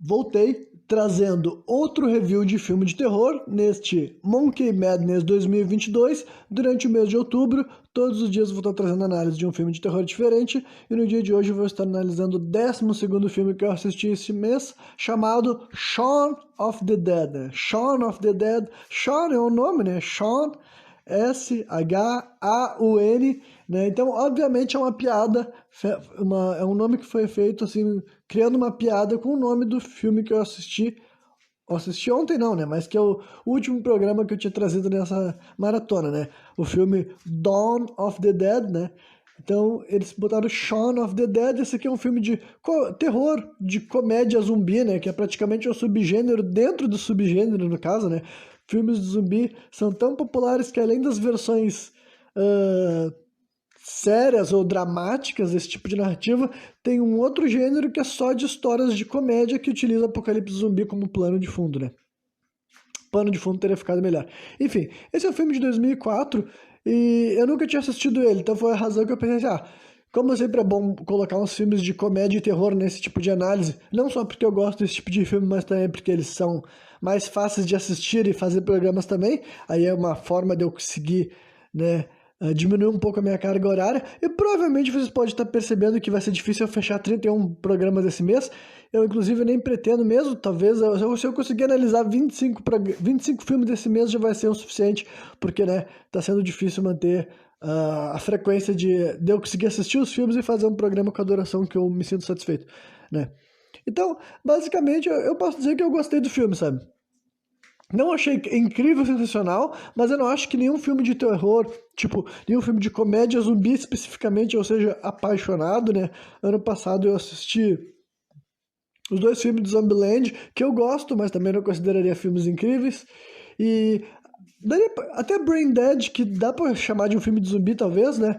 Voltei trazendo outro review de filme de terror neste Monkey Madness 2022. Durante o mês de outubro, todos os dias eu vou estar trazendo análise de um filme de terror diferente, e no dia de hoje eu vou estar analisando o 12º filme que eu assisti esse mês, chamado Shaun of the Dead, né? Shaun of the Dead. Shaun é o nome, né? Shaun, S-H-A-U-N, né? Então, obviamente, é uma piada, é um nome que foi feito assim, criando uma piada com o nome do filme que eu assisti. Eu assisti ontem não, né? Mas que é o último programa que eu tinha trazido nessa maratona, né? O filme Dawn of the Dead, né? Então, eles botaram Shaun of the Dead. Esse aqui é um filme de terror, de comédia zumbi, né? Que é praticamente um subgênero dentro do subgênero, no caso, né? Filmes de zumbi são tão populares que, além das versões sérias ou dramáticas desse tipo de narrativa, tem um outro gênero que é só de histórias de comédia que utiliza Apocalipse Zumbi como plano de fundo, né? Pano de fundo teria ficado melhor. Enfim, esse é um filme de 2004 e eu nunca tinha assistido ele, então foi a razão que eu pensei assim, como sempre é bom colocar uns filmes de comédia e terror nesse tipo de análise, não só porque eu gosto desse tipo de filme, mas também porque eles são mais fáceis de assistir e fazer programas também, aí é uma forma de eu conseguir, né, diminuir um pouco a minha carga horária, e provavelmente vocês podem estar percebendo que vai ser difícil eu fechar 31 programas esse mês. Eu, inclusive, nem pretendo mesmo, talvez, se eu conseguir analisar 25 filmes desse mês já vai ser o suficiente, porque, né, tá sendo difícil manter a frequência de eu conseguir assistir os filmes e fazer um programa com a duração que eu me sinto satisfeito, né. Então, basicamente, eu posso dizer que eu gostei do filme, sabe? Não achei incrível, sensacional, mas eu não acho que nenhum filme de terror, tipo, nenhum filme de comédia zumbi especificamente, eu seja apaixonado, né? Ano passado eu assisti os dois filmes de Zombieland, que eu gosto, mas também não consideraria filmes incríveis. E até Brain Dead, que dá pra chamar de um filme de zumbi, talvez, né?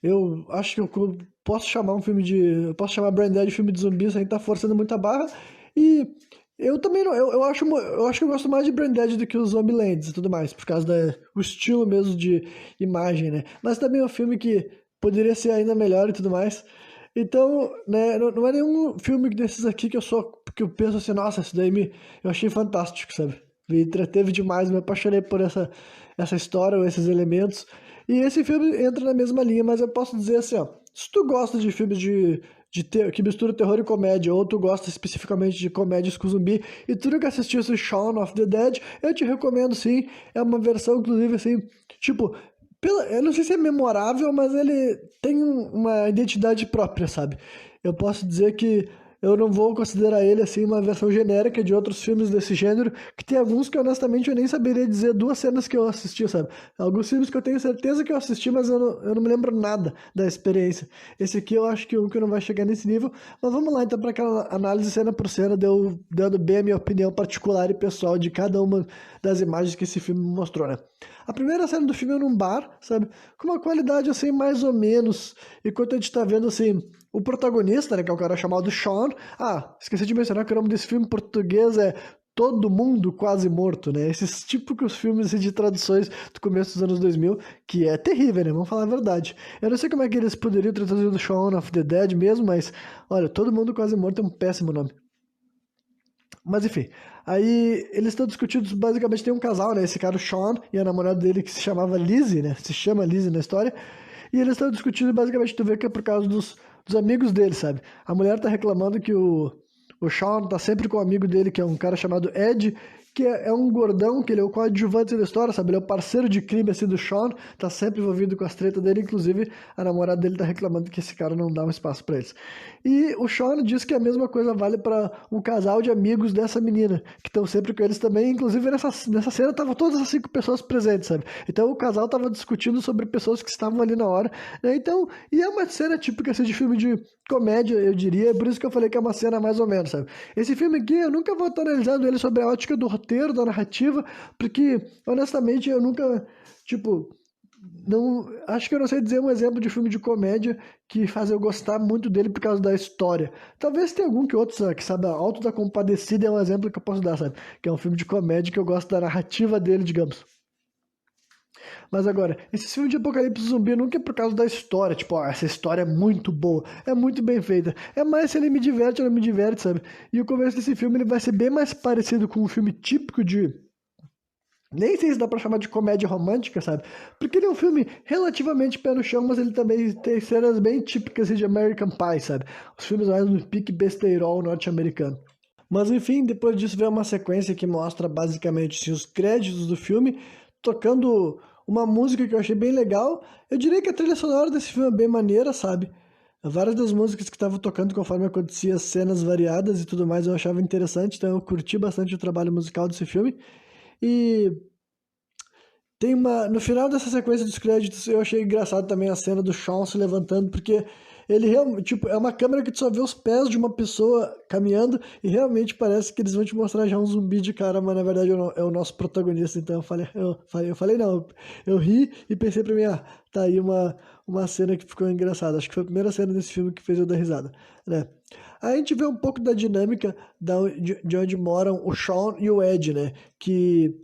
Eu acho que eu posso chamar um filme de. Eu posso chamar Brain Dead de filme de zumbi sem estar forçando muita barra. E eu também não. Eu acho que eu gosto mais de Brain Dead do que os Zombielands e tudo mais, por causa do estilo mesmo de imagem, né? Mas também é um filme que poderia ser ainda melhor e tudo mais. Então, né, não é nenhum filme desses aqui que eu penso assim, nossa, eu achei fantástico, sabe? Me entreteve demais, me apaixonei por essa história, ou esses elementos. E esse filme entra na mesma linha, mas eu posso dizer assim, ó, se tu gosta de filmes que mistura terror e comédia, ou tu gosta especificamente de comédias com zumbi, e tu nunca assistiu esse Shaun of the Dead, eu te recomendo sim. É uma versão, inclusive, assim, tipo, eu não sei se é memorável, mas ele tem uma identidade própria, sabe? Eu posso dizer que eu não vou considerar ele assim uma versão genérica de outros filmes desse gênero, que tem alguns que honestamente eu nem saberia dizer duas cenas que eu assisti, sabe? Alguns filmes que eu tenho certeza que eu assisti, mas eu não me lembro nada da experiência. Esse aqui eu acho que um que não vai chegar nesse nível, mas vamos lá então para aquela análise cena por cena, dando bem a minha opinião particular e pessoal de cada uma das imagens que esse filme me mostrou, né? A primeira cena do filme é num bar, sabe? Com uma qualidade assim, mais ou menos. Enquanto a gente tá vendo assim, o protagonista, né? Que é o cara chamado Sean. Ah, esqueci de mencionar que o nome desse filme em português é Todo Mundo Quase Morto, né? Esses típicos filmes assim, de traduções do começo dos anos 2000, que é terrível, né? Vamos falar a verdade. Eu não sei como é que eles poderiam ter traduzido Shaun of the Dead mesmo, mas olha, Todo Mundo Quase Morto é um péssimo nome. Mas enfim, aí eles estão discutindo, basicamente tem um casal, né? Esse cara, o Sean, e a namorada dele que se chamava Lizzie, né? Se chama Lizzie na história. E eles estão discutindo, basicamente, tu vê que é por causa dos amigos dele, sabe? A mulher tá reclamando que o Sean tá sempre com um amigo dele, que é um cara chamado Ed, que é um gordão, que ele é o coadjuvante da história, sabe? Ele é o parceiro de crime, assim, do Sean, tá sempre envolvido com as tretas dele, inclusive a namorada dele tá reclamando que esse cara não dá um espaço pra eles. E o Sean diz que a mesma coisa vale para um casal de amigos dessa menina, que estão sempre com eles também, inclusive nessa cena estavam todas as 5 pessoas presentes, sabe? Então o casal tava discutindo sobre pessoas que estavam ali na hora, né? Então, e é uma cena típica, assim, de filme de comédia, eu diria, é por isso que eu falei que é uma cena mais ou menos, sabe? Esse filme aqui, eu nunca vou estar analisando ele sobre a ótica do roteiro, da narrativa, porque, honestamente, eu nunca, tipo, não, acho que eu não sei dizer um exemplo de filme de comédia que faz eu gostar muito dele por causa da história. Talvez tenha algum que outro, sabe, que sabe, Alto da Compadecida é um exemplo que eu posso dar, sabe? Que é um filme de comédia que eu gosto da narrativa dele, digamos. Mas agora, esse filme de apocalipse zumbi nunca é por causa da história, tipo, ó, essa história é muito boa, é muito bem feita. É mais se ele me diverte ou não me diverte, sabe? E o começo desse filme ele vai ser bem mais parecido com um filme típico de. Nem sei se dá pra chamar de comédia romântica, sabe? Porque ele é um filme relativamente pé no chão, mas ele também tem cenas bem típicas assim, de American Pie, sabe? Os filmes mais no pique besteirol norte-americano. Mas enfim, depois disso vem uma sequência que mostra basicamente assim, os créditos do filme, tocando uma música que eu achei bem legal. Eu diria que a trilha sonora desse filme é bem maneira, sabe? Várias das músicas que estavam tocando conforme acontecia cenas variadas e tudo mais eu achava interessante, então eu curti bastante o trabalho musical desse filme. E tem uma. No final dessa sequência dos créditos, eu achei engraçado também a cena do Sean se levantando, porque ele realmente. Tipo, é uma câmera que tu só vê os pés de uma pessoa caminhando e realmente parece que eles vão te mostrar já um zumbi de cara, mas na verdade é o nosso protagonista. Então eu falei não. Eu ri e pensei pra mim, ah, tá aí uma cena que ficou engraçada. Acho que foi a primeira cena desse filme que fez eu dar risada, né? Aí a gente vê um pouco da dinâmica de onde moram o Sean e o Ed, né? Que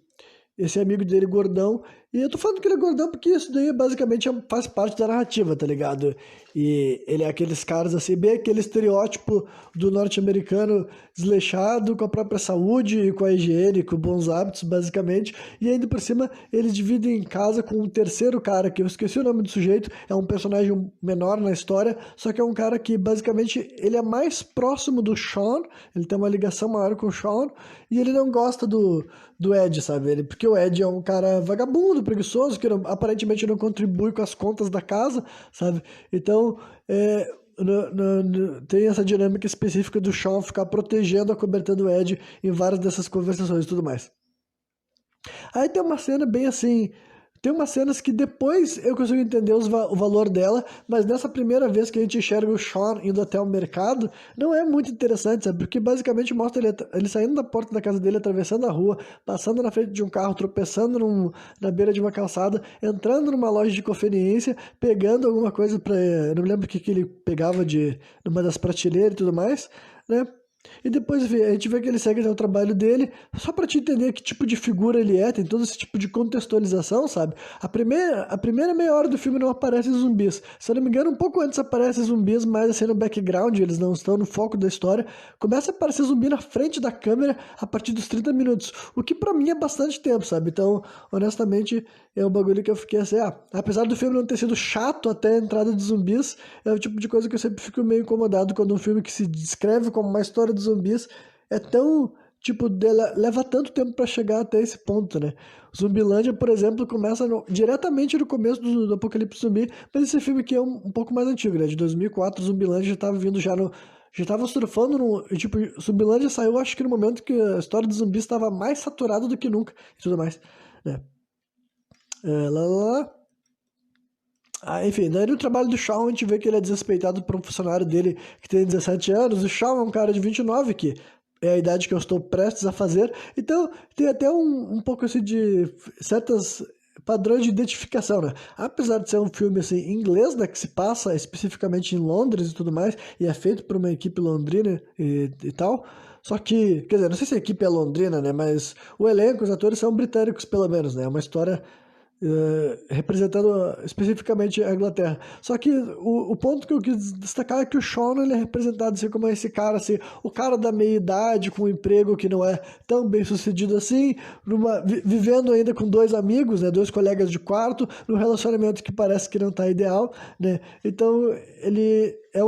esse amigo dele gordão. E eu tô falando que ele é gordão porque isso daí basicamente faz parte da narrativa, tá ligado? E ele é aqueles caras assim, bem aquele estereótipo do norte-americano desleixado com a própria saúde e com a higiene, com bons hábitos, basicamente. E ainda por cima, eles dividem casa com um terceiro cara, que eu esqueci o nome do sujeito, é um personagem menor na história, só que é um cara que basicamente ele é mais próximo do Sean, ele tem uma ligação maior com o Sean, e ele não gosta do Ed, sabe? Porque o Ed é um cara vagabundo, preguiçoso, que aparentemente não contribui com as contas da casa, sabe? Então, tem essa dinâmica específica do Sean ficar protegendo a coberta do Ed em várias dessas conversações e tudo mais. Aí tem uma cena bem assim. Tem umas cenas que depois eu consigo entender o valor dela, mas nessa primeira vez que a gente enxerga o Sean indo até o mercado, não é muito interessante, sabe? Porque basicamente mostra ele saindo da porta da casa dele, atravessando a rua, passando na frente de um carro, tropeçando na beira de uma calçada, entrando numa loja de conveniência, pegando alguma coisa pra. Eu não me lembro o que ele pegava numa das prateleiras e tudo mais, né? E depois a gente vê que ele segue até o trabalho dele, só pra te entender que tipo de figura ele é, tem todo esse tipo de contextualização, sabe? A primeira meia hora do filme não aparece zumbis. Se eu não me engano, um pouco antes aparece zumbis, mas assim no background, eles não estão no foco da história. Começa a aparecer zumbi na frente da câmera a partir dos 30 minutos, o que pra mim é bastante tempo, sabe? Então, honestamente, é um bagulho que eu fiquei assim, apesar do filme não ter sido chato até a entrada de zumbis, é o tipo de coisa que eu sempre fico meio incomodado quando um filme que se descreve como uma história de zumbis é tão, tipo, leva tanto tempo pra chegar até esse ponto, né? Zumbilândia, por exemplo, começa diretamente no começo do Apocalipse Zumbi, mas esse filme aqui é um pouco mais antigo, né? De 2004, Zumbilândia já tava vindo já tava surfando no. Tipo, Zumbilândia saiu, acho que no momento que a história dos zumbis estava mais saturada do que nunca e tudo mais, né? Lá, lá, lá. Enfim, daí no trabalho do Shawn a gente vê que ele é desrespeitado por um funcionário dele que tem 17 anos. O Shawn é um cara de 29, que é a idade que eu estou prestes a fazer. Então tem até um pouco assim de certas padrões de identificação, né? Apesar de ser um filme assim, em inglês, né, que se passa especificamente em Londres e tudo mais, e é feito por uma equipe londrina e tal. Só que, quer dizer, não sei se a equipe é londrina, né? Mas o elenco, os atores são britânicos, pelo menos, né? É uma história representando especificamente a Inglaterra. Só que o ponto que eu quis destacar é que o Sean ele é representado assim, como esse cara, assim, o cara da meia-idade, com um emprego que não é tão bem sucedido assim, vivendo ainda com dois amigos, né, dois colegas de quarto, num relacionamento que parece que não está ideal, né? Então ele é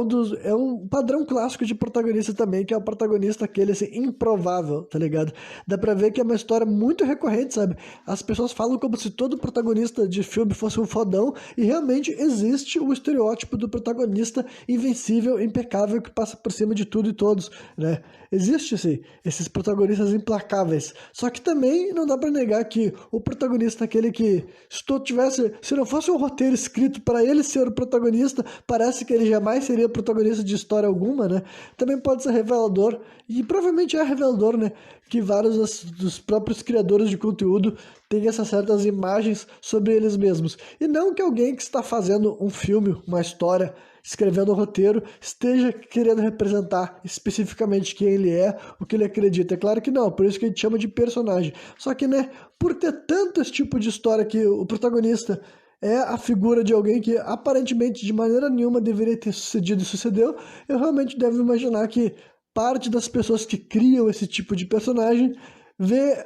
um padrão clássico de protagonista também, que é o protagonista aquele assim, improvável, tá ligado? Dá pra ver que é uma história muito recorrente, sabe? As pessoas falam como se todo protagonista de filme fosse um fodão, e realmente existe o estereótipo do protagonista invencível, impecável, que passa por cima de tudo e todos, né? Existe, sim, esses protagonistas implacáveis. Só que também não dá pra negar que o protagonista, aquele que, se não fosse um roteiro escrito para ele ser o protagonista, parece que ele jamais seria seria protagonista de história alguma, né? Também pode ser revelador, e provavelmente é revelador, né? Que vários dos próprios criadores de conteúdo têm essas certas imagens sobre eles mesmos. E não que alguém que está fazendo um filme, uma história, escrevendo o roteiro, esteja querendo representar especificamente quem ele é, o que ele acredita. É claro que não, por isso que a gente chama de personagem. Só que, né, por ter tanto esse tipo de história que o protagonista é a figura de alguém que aparentemente de maneira nenhuma deveria ter sucedido e sucedeu, eu realmente devo imaginar que parte das pessoas que criam esse tipo de personagem vê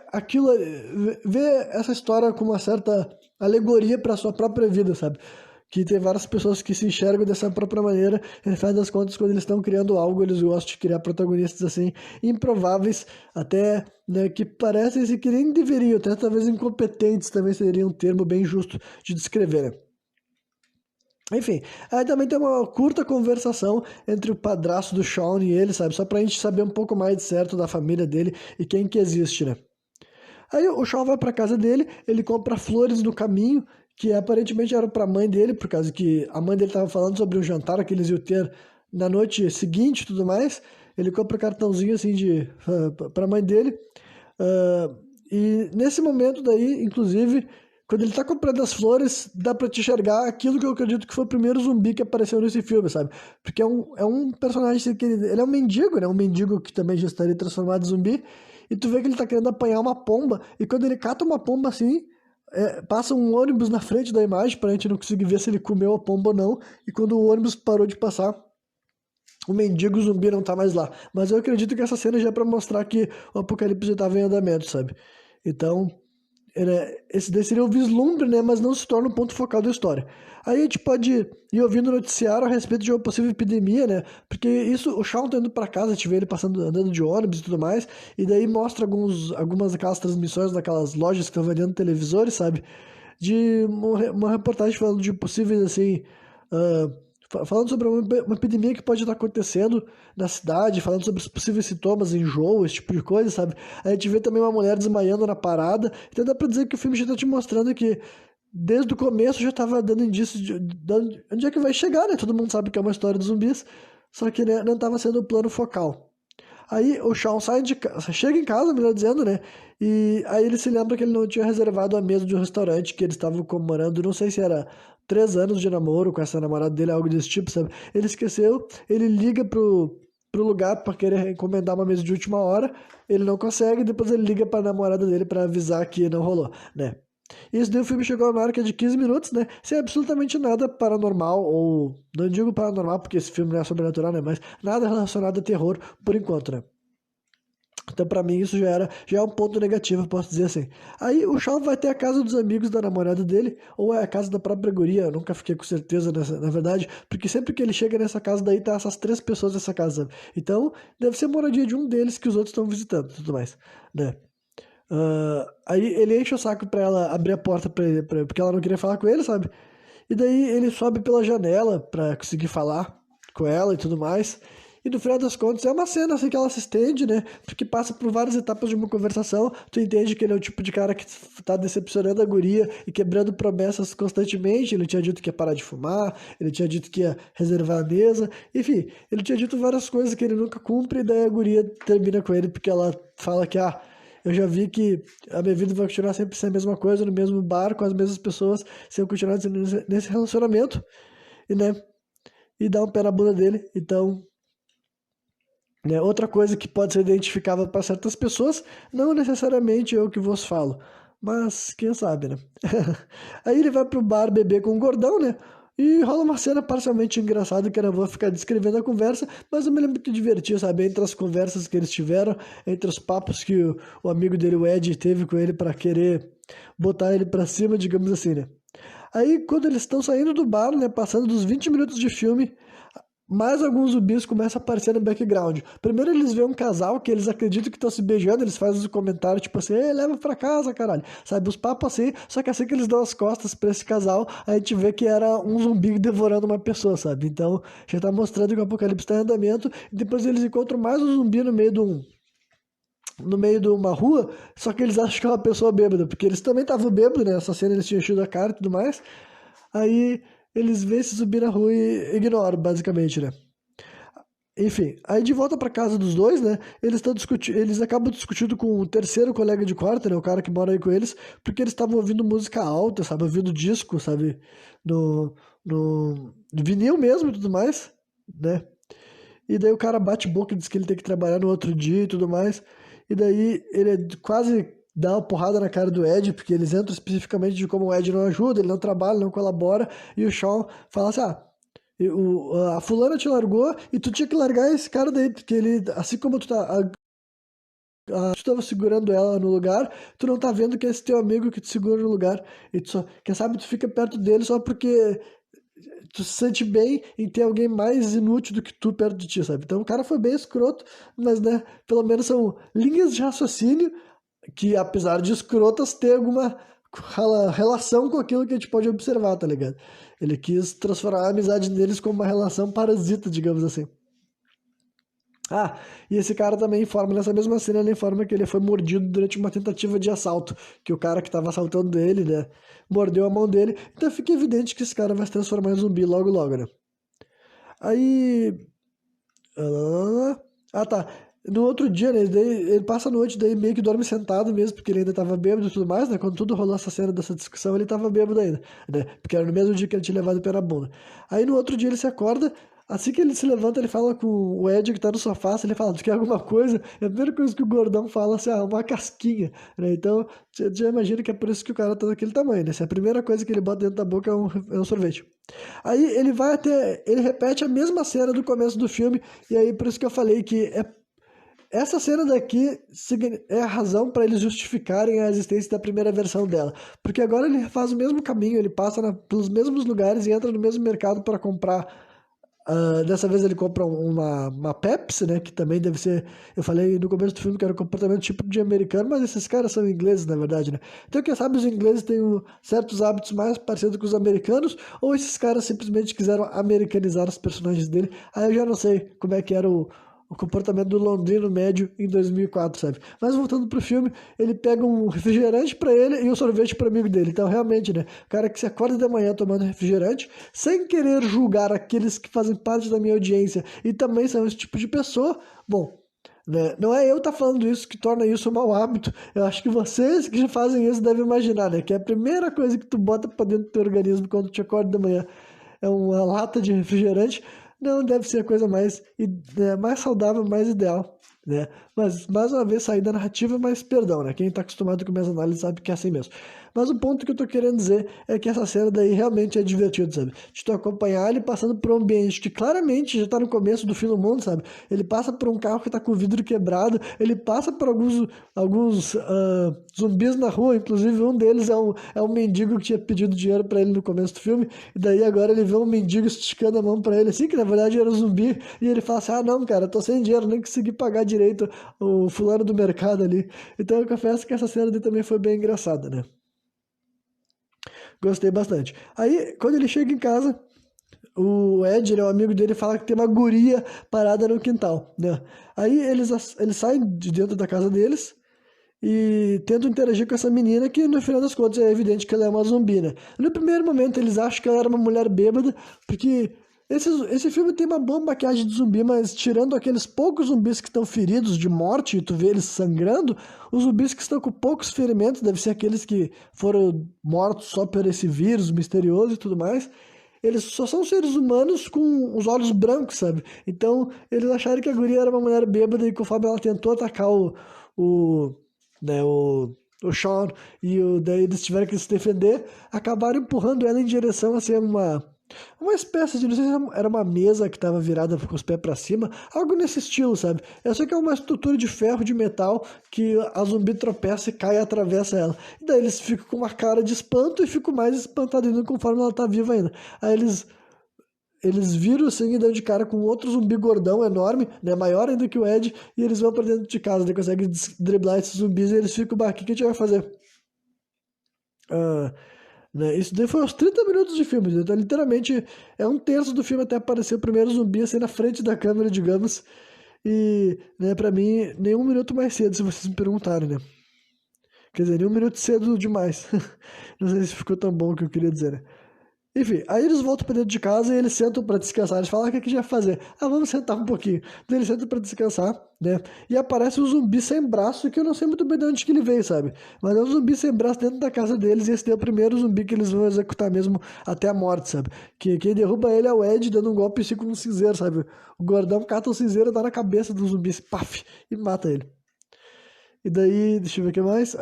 essa história com uma certa alegoria para sua própria vida, sabe? Que tem várias pessoas que se enxergam dessa própria maneira, e no final das contas, quando eles estão criando algo, eles gostam de criar protagonistas assim, improváveis, até, né, que parecem se que nem deveriam, até talvez incompetentes também seria um termo bem justo de descrever, né? Enfim, aí também tem uma curta conversação entre o padrasto do Sean e ele, sabe? Só pra gente saber um pouco mais de certo da família dele e quem que existe, né? Aí o Shaw vai pra casa dele, ele compra flores no caminho, que aparentemente eram pra mãe dele, por causa que a mãe dele tava falando sobre um jantar que eles iam ter na noite seguinte e tudo mais. Ele compra um cartãozinho assim pra mãe dele. Ah, e nesse momento daí, inclusive, quando ele tá comprando as flores, dá pra te enxergar aquilo que eu acredito que foi o primeiro zumbi que apareceu nesse filme, sabe? Porque é um personagem assim, que ele é um mendigo, né? Um mendigo que também já estaria transformado em zumbi. E tu vê que ele tá querendo apanhar uma pomba. E quando ele cata uma pomba assim, passa um ônibus na frente da imagem pra gente não conseguir ver se ele comeu a pomba ou não. E quando o ônibus parou de passar, o mendigo zumbi não tá mais lá. Mas eu acredito que essa cena já é pra mostrar que o apocalipse já tava em andamento, sabe? Então, esse daí seria o vislumbre, né? Mas não se torna o ponto focal da história. Aí a gente pode ir ouvindo o noticiário a respeito de uma possível epidemia, né? Porque isso, o Shawn tá indo pra casa, a gente vê ele passando, andando de ônibus e tudo mais, e daí mostra algumas daquelas transmissões daquelas lojas que estão vendendo televisores, sabe? De uma reportagem falando de possíveis, assim, ah, falando sobre uma epidemia que pode estar acontecendo na cidade, falando sobre os possíveis sintomas, enjoo, esse tipo de coisa, sabe? A gente vê também uma mulher desmaiando na parada, então dá pra dizer que o filme já tá te mostrando que desde o começo já tava dando indícios de onde é que vai chegar, né? Todo mundo sabe que é uma história de zumbis, só que né, não tava sendo o plano focal. Aí o Shawn chega em casa, melhor dizendo, né? E aí ele se lembra que ele não tinha reservado a mesa de um restaurante que eles estavam comemorando, não sei se era 3 anos de namoro com essa namorada dele, algo desse tipo, sabe? Ele esqueceu, ele liga pro lugar pra querer encomendar uma mesa de última hora, ele não consegue, depois ele liga pra namorada dele pra avisar que não rolou, né? Isso daí o filme chegou a marca de 15 minutos, né? Sem absolutamente nada paranormal, ou não digo paranormal porque esse filme não é sobrenatural, né? Mas nada relacionado a terror por enquanto, né? Então, pra mim, isso já é um ponto negativo, posso dizer assim. Aí o Shawn vai ter a casa dos amigos da namorada dele, ou é a casa da própria guria, eu nunca fiquei com certeza na verdade, porque sempre que ele chega nessa casa daí, tá essas 3 pessoas nessa casa. Então, deve ser a moradia de um deles que os outros estão visitando e tudo mais, né? Aí ele enche o saco pra ela abrir a porta porque ela não queria falar com ele, sabe? E daí ele sobe pela janela pra conseguir falar com ela e tudo mais. E no final das contas é uma cena assim que ela se estende, né? Porque passa por várias etapas de uma conversação. Tu entende que ele é o tipo de cara que tá decepcionando a guria e quebrando promessas constantemente. Ele tinha dito que ia parar de fumar, ele tinha dito que ia reservar a mesa. Enfim, ele tinha dito várias coisas que ele nunca cumpre. E daí a guria termina com ele porque ela fala que, eu já vi que a minha vida vai continuar sempre sendo a mesma coisa, no mesmo bar, com as mesmas pessoas, se eu continuar nesse relacionamento, e, né, e dar um pé na bunda dele. Então, né, outra coisa que pode ser identificável para certas pessoas, não necessariamente eu que vos falo, mas quem sabe, né? Aí ele vai pro bar beber com o gordão, né? E rola uma cena parcialmente engraçada que eu não vou ficar descrevendo a conversa, mas eu me lembro que divertia, sabe? Entre as conversas que eles tiveram, entre os papos que o amigo dele, o Ed, teve com ele para querer botar ele para cima, digamos assim, né? Aí, quando eles estão saindo do bar, né, passando dos 20 minutos de filme, mais alguns zumbis começam a aparecer no background. Primeiro eles veem um casal que eles acreditam que estão se beijando, eles fazem os comentários tipo assim, ei, leva pra casa, caralho. Sabe, os papos assim, só que assim que eles dão as costas pra esse casal, a gente vê que era um zumbi devorando uma pessoa, sabe? Então, já tá mostrando que o apocalipse tá em andamento, e depois eles encontram mais um zumbi no meio de uma rua, só que eles acham que é uma pessoa bêbada, porque eles também estavam bêbados, né? Nessa cena eles tinham enchido a cara e tudo mais. Aí eles veem esse zumbi na rua e ignoram, basicamente, né? Enfim, aí de volta pra casa dos dois, né? Eles acabam discutindo com o terceiro colega de quarto, né? O cara que mora aí com eles, porque eles estavam ouvindo música alta, sabe? Ouvindo disco, sabe? No, no vinil mesmo e tudo mais, né? E daí o cara bate boca e diz que ele tem que trabalhar no outro dia e tudo mais. E daí ele quase dá uma porrada na cara do Ed, porque eles entram especificamente de como o Ed não ajuda, ele não trabalha, não colabora, e o Sean fala assim, a fulana te largou e tu tinha que largar esse cara daí, porque ele, assim como tu tava segurando ela no lugar, tu não tá vendo que é esse teu amigo que te segura no lugar. E tu só, quem sabe tu fica perto dele só porque tu se sente bem em ter alguém mais inútil do que tu perto de ti, sabe? Então o cara foi bem escroto, mas, né, pelo menos são linhas de raciocínio que, apesar de escrotas, tem alguma relação com aquilo que a gente pode observar, tá ligado? Ele quis transformar a amizade deles como uma relação parasita, digamos assim. Ah, e esse cara também informa, nessa mesma cena, ele informa que ele foi mordido durante uma tentativa de assalto, que o cara que estava assaltando ele, né, mordeu a mão dele, então fica evidente que esse cara vai se transformar em zumbi logo logo, né? Aí. Ah, tá. No outro dia, né? Ele passa a noite, daí meio que dorme sentado mesmo, porque ele ainda tava bêbado e tudo mais, né? Quando tudo rolou essa cena dessa discussão, ele tava bêbado ainda, né? Porque era no mesmo dia que ele tinha levado o pé na bunda. Aí no outro dia ele se acorda, assim que ele se levanta, ele fala com o Ed que tá no sofá, assim, ele fala, tu quer alguma coisa? É a primeira coisa que o gordão fala, assim, uma casquinha, né? Então, você já imagina que é por isso que o cara tá daquele tamanho, né? Se a primeira coisa que ele bota dentro da boca é um sorvete. Aí ele vai até. Ele repete a mesma cena do começo do filme, e aí por isso que eu falei que essa cena daqui é a razão para eles justificarem a existência da primeira versão dela. Porque agora ele faz o mesmo caminho, ele passa pelos mesmos lugares e entra no mesmo mercado para comprar. Dessa vez ele compra uma Pepsi, né? Que também deve ser. Eu falei no começo do filme que era um comportamento tipo de americano, mas esses caras são ingleses, na verdade, né? Então, quem sabe os ingleses têm certos hábitos mais parecidos com os americanos, ou esses caras simplesmente quiseram americanizar os personagens dele. Aí eu já não sei como é que era o comportamento do londrino médio em 2004, sabe? Mas voltando pro filme, ele pega um refrigerante pra ele e um sorvete pro amigo dele. Então, realmente, né? O cara que se acorda de manhã tomando refrigerante, sem querer julgar aqueles que fazem parte da minha audiência e também são esse tipo de pessoa, bom, né? Não é eu estar falando isso que torna isso um mau hábito. Eu acho que vocês que fazem isso devem imaginar, né? Que é a primeira coisa que tu bota pra dentro do teu organismo quando tu te acorda de manhã é uma lata de refrigerante, não deve ser a coisa mais saudável, mais ideal, né? Mas, mais uma vez, sair da narrativa, mas perdão, né? Quem tá acostumado com minhas análises sabe que é assim mesmo. Mas o ponto que eu tô querendo dizer é que essa cena daí realmente é divertido, sabe? De tu acompanhar ele passando por um ambiente que claramente já tá no começo do fim do mundo, sabe? Ele passa por um carro que tá com o vidro quebrado, ele passa por alguns zumbis na rua, inclusive um deles é um mendigo que tinha pedido dinheiro pra ele no começo do filme, e daí agora ele vê um mendigo esticando a mão pra ele, assim, que na verdade era um zumbi, e ele fala assim, ah não, cara, tô sem dinheiro, nem consegui pagar direito o fulano do mercado ali. Então eu confesso que essa cena dele também foi bem engraçada, né? Gostei bastante. Aí, quando ele chega em casa, o Ed, né, o amigo dele, fala que tem uma guria parada no quintal, né? Aí eles saem de dentro da casa deles e tentam interagir com essa menina que, no final das contas, é evidente que ela é uma zumbi, né? No primeiro momento, eles acham que ela era uma mulher bêbada, porque esse filme tem uma boa maquiagem de zumbi, mas tirando aqueles poucos zumbis que estão feridos de morte e tu vê eles sangrando, os zumbis que estão com poucos ferimentos, devem ser aqueles que foram mortos só por esse vírus misterioso e tudo mais, eles só são seres humanos com os olhos brancos, sabe? Então, eles acharam que a guria era uma mulher bêbada e conforme ela tentou atacar o, né, o Sean daí eles tiveram que se defender, acabaram empurrando ela em direção a ser uma espécie de, não sei se era uma mesa que estava virada com os pés para cima, algo nesse estilo, sabe? Eu sei que é uma estrutura de ferro, de metal, que a zumbi tropeça e cai e atravessa ela. E daí eles ficam com uma cara de espanto e ficam mais espantados ainda conforme ela tá viva ainda. Aí eles viram assim, e dão de cara com outro zumbi gordão, enorme, né? Maior ainda que o Ed, e eles vão pra dentro de casa, né? Conseguem driblar esses zumbis e eles ficam, bah, o que a gente vai fazer? Ah, né? Isso daí foi uns 30 minutos de filme, então literalmente é um terço do filme até aparecer o primeiro zumbi assim na frente da câmera, digamos. E, né, pra mim, nenhum minuto mais cedo, se vocês me perguntarem, né? Quer dizer, nenhum minuto cedo demais. Não sei se ficou tão bom o que eu queria dizer, né? Enfim, aí eles voltam pra dentro de casa e eles sentam pra descansar. Eles falam, o que a gente vai fazer? Ah, vamos sentar um pouquinho. Daí eles sentam pra descansar, né? E aparece um zumbi sem braço, que eu não sei muito bem de onde que ele veio, sabe? Mas é um zumbi sem braço dentro da casa deles e esse é o primeiro zumbi que eles vão executar mesmo até a morte, sabe? Que quem derruba ele é o Ed dando um golpe assim com um cinzeiro, sabe? O gordão cata o cinzeiro, dá na cabeça do zumbi, paf, e mata ele. E daí, deixa eu ver o que mais.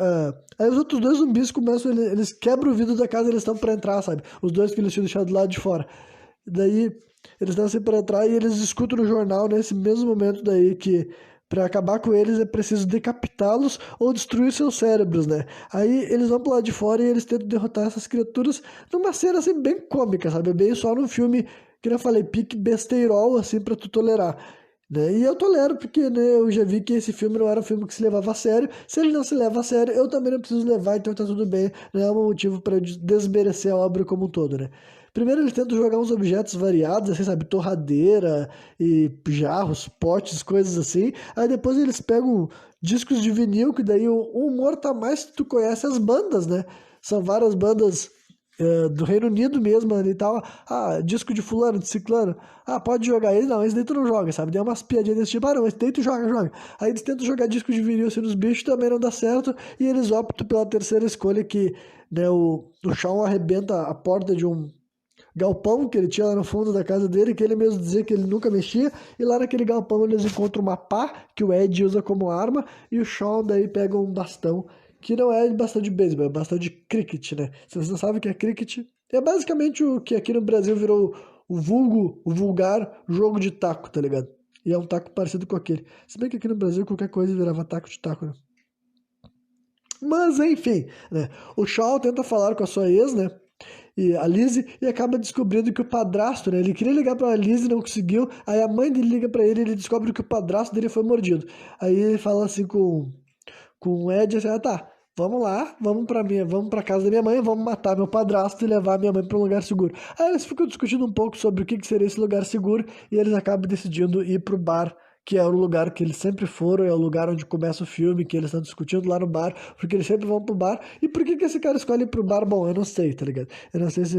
Aí os outros dois zumbis começam, eles quebram o vidro da casa e eles estão pra entrar, sabe? Os dois que eles tinham deixado do lado de fora. E daí, eles estão assim pra entrar e eles escutam no jornal, nesse mesmo momento daí, que pra acabar com eles é preciso decapitá-los ou destruir seus cérebros, né? Aí eles vão pro lado de fora e eles tentam derrotar essas criaturas numa cena assim bem cômica, sabe? Bem só num filme, que eu falei, pique besteirol, assim, pra tu tolerar. Né? E eu tolero, porque né, eu já vi que esse filme não era um filme que se levava a sério. Se ele não se leva a sério, eu também não preciso levar, então tá tudo bem. Não é um motivo para desmerecer a obra como um todo, né? Primeiro eles tentam jogar uns objetos variados, assim, sabe? Torradeira e jarros, potes, coisas assim. Aí depois eles pegam discos de vinil, que daí o humor tá mais que tu conhece as bandas, né? São várias bandas do Reino Unido mesmo ali e tal. Ah, disco de fulano, de ciclano. Ah, pode jogar ele? Não, esse daí tu não joga, sabe? Deu umas piadinhas desse tipo. Ah, não, esse daí tu joga, joga. Aí eles tentam jogar disco de vinil assim nos bichos, também não dá certo. E eles optam pela terceira escolha que, né, o Shawn arrebenta a porta de um galpão que ele tinha lá no fundo da casa dele, que ele mesmo dizia que ele nunca mexia, e lá naquele galpão eles encontram uma pá, que o Ed usa como arma, e o Shawn daí pega um bastão, que não é bastão de beisebol, é bastão de cricket, né? Se você não sabe o que é cricket, é basicamente o que aqui no Brasil virou o vulgar jogo de taco, tá ligado? E é um taco parecido com aquele. Se bem que aqui no Brasil qualquer coisa virava taco de taco, né? Mas enfim, né? O Shaw tenta falar com a sua ex, né? E a Lizzie, e acaba descobrindo que o padrasto, né? Ele queria ligar pra Lizzie, não conseguiu. Aí a mãe dele liga pra ele e ele descobre que o padrasto dele foi mordido. Aí ele fala assim com o Ed, assim, ah tá, vamos lá, vamos pra casa da minha mãe, vamos matar meu padrasto e levar minha mãe pra um lugar seguro. Aí eles ficam discutindo um pouco sobre o que seria esse lugar seguro e eles acabam decidindo ir pro bar, que é o lugar que eles sempre foram, é o lugar onde começa o filme, que eles estão discutindo lá no bar, porque eles sempre vão pro bar. E por que esse cara escolhe ir pro bar? Bom, eu não sei, tá ligado? Eu não sei se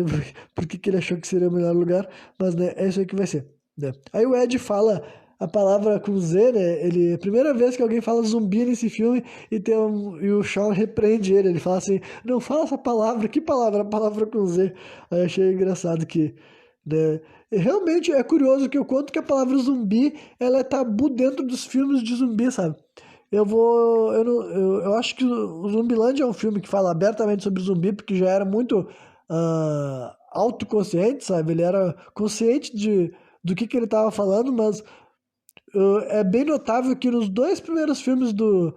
por que ele achou que seria o melhor lugar, mas né, é isso aí que vai ser. Né? Aí o Ed fala a palavra com Z, né? Ele, é a primeira vez que alguém fala zumbi nesse filme e o Shawn repreende ele. Ele fala assim: não fala essa palavra, que palavra? A palavra com Z. Aí eu achei engraçado que, né? E realmente é curioso que o quanto que a palavra zumbi ela é tabu dentro dos filmes de zumbi, sabe? Eu vou. Eu, não, eu acho que o Zumbilândia é um filme que fala abertamente sobre zumbi, porque já era muito autoconsciente, sabe? Ele era consciente do que ele estava falando, mas é bem notável que nos dois primeiros filmes do